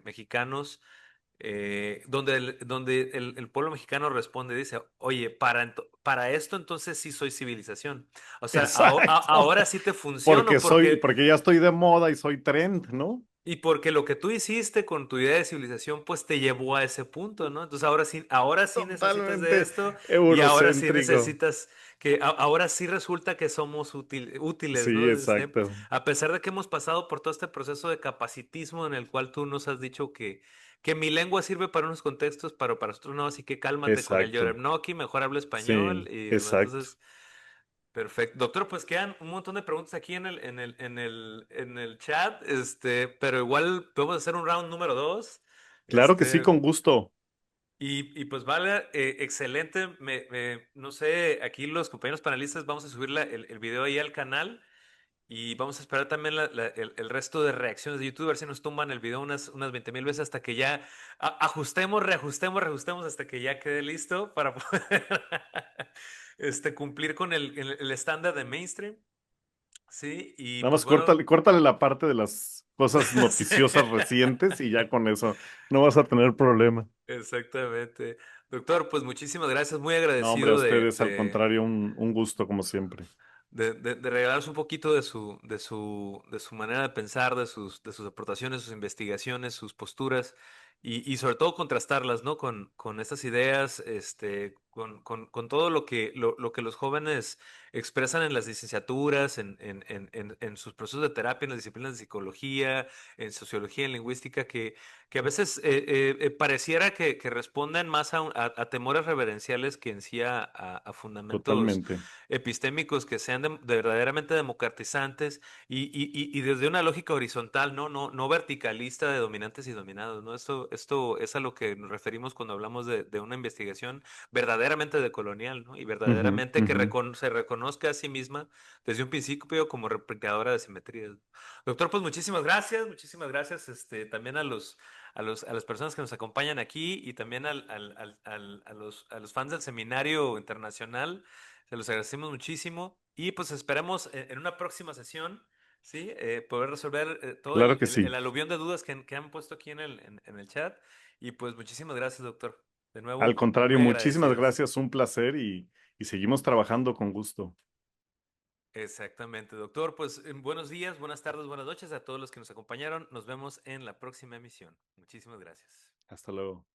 mexicanos, donde el pueblo mexicano responde, dice, oye, para esto entonces sí soy civilización. O sea, exacto. ahora sí te funciono Porque ya estoy de moda y soy trend, ¿no? y porque lo que tú hiciste con tu idea de civilización, pues te llevó a ese punto, ¿no? Entonces ahora sí necesitas de Totalmente esto, y ahora sí eurocéntrico. necesitas ahora sí resulta que somos útiles, Sí, ¿no? exacto. A pesar de que hemos pasado por todo este proceso de capacitismo en el cual tú nos has dicho que mi lengua sirve para unos contextos, pero para otros no, así que cálmate con el Exacto. Yoremnoki, mejor habla español Sí, y demás. exacto. Entonces, perfecto. Doctor, pues quedan un montón de preguntas aquí en el chat, pero igual podemos hacer un round número 2. Claro que sí, Este, con gusto. y pues vale, excelente. No sé, aquí los compañeros panelistas vamos a subir el video ahí al canal, y vamos a esperar también el resto de reacciones de YouTube, a ver si nos tumban el video unas 20,000 veces hasta que ya ajustemos, reajustemos hasta que ya quede listo para poder cumplir con el estándar de mainstream. Sí, y Nada pues más bueno, córtale la parte de las cosas sí, noticiosas recientes y ya con eso no vas a tener problema. exactamente. Doctor, pues muchísimas gracias, muy No, hombre, a agradecido ustedes al contrario, un gusto como siempre. de regalarnos un poquito de su manera de pensar, de sus aportaciones, sus investigaciones, sus posturas, y sobre todo contrastarlas, ¿no? Con estas ideas, con todo lo que los jóvenes expresan en las licenciaturas, en sus procesos de terapia, en las disciplinas de psicología, en sociología, en lingüística, que a veces pareciera que responden más a temores reverenciales que en sí a fundamentos Totalmente. epistémicos que sean verdaderamente democratizantes, y desde una lógica horizontal, no verticalista de dominantes y dominados, ¿no? Esto es a lo que nos referimos cuando hablamos de una investigación verdaderamente decolonial, ¿no? Y Ujú, verdaderamente que ujú. se reconozca a sí misma desde un principio como replicadora de simetrías. Doctor, pues muchísimas gracias, también a las personas que nos acompañan aquí, y también a los fans del Seminario Internacional. Se los agradecemos muchísimo, y pues esperemos en una próxima sesión, ¿sí? Poder resolver todo Claro que sí. el aluvión de dudas que han puesto aquí en el chat. Y pues muchísimas gracias, doctor. De Al nuevo, contrario, muy muchísimas agradecidos. gracias, un placer y seguimos trabajando con gusto. Exactamente, doctor. Pues buenos días, buenas tardes, buenas noches a todos los que nos acompañaron. Nos vemos en la próxima emisión. Muchísimas gracias. Hasta luego.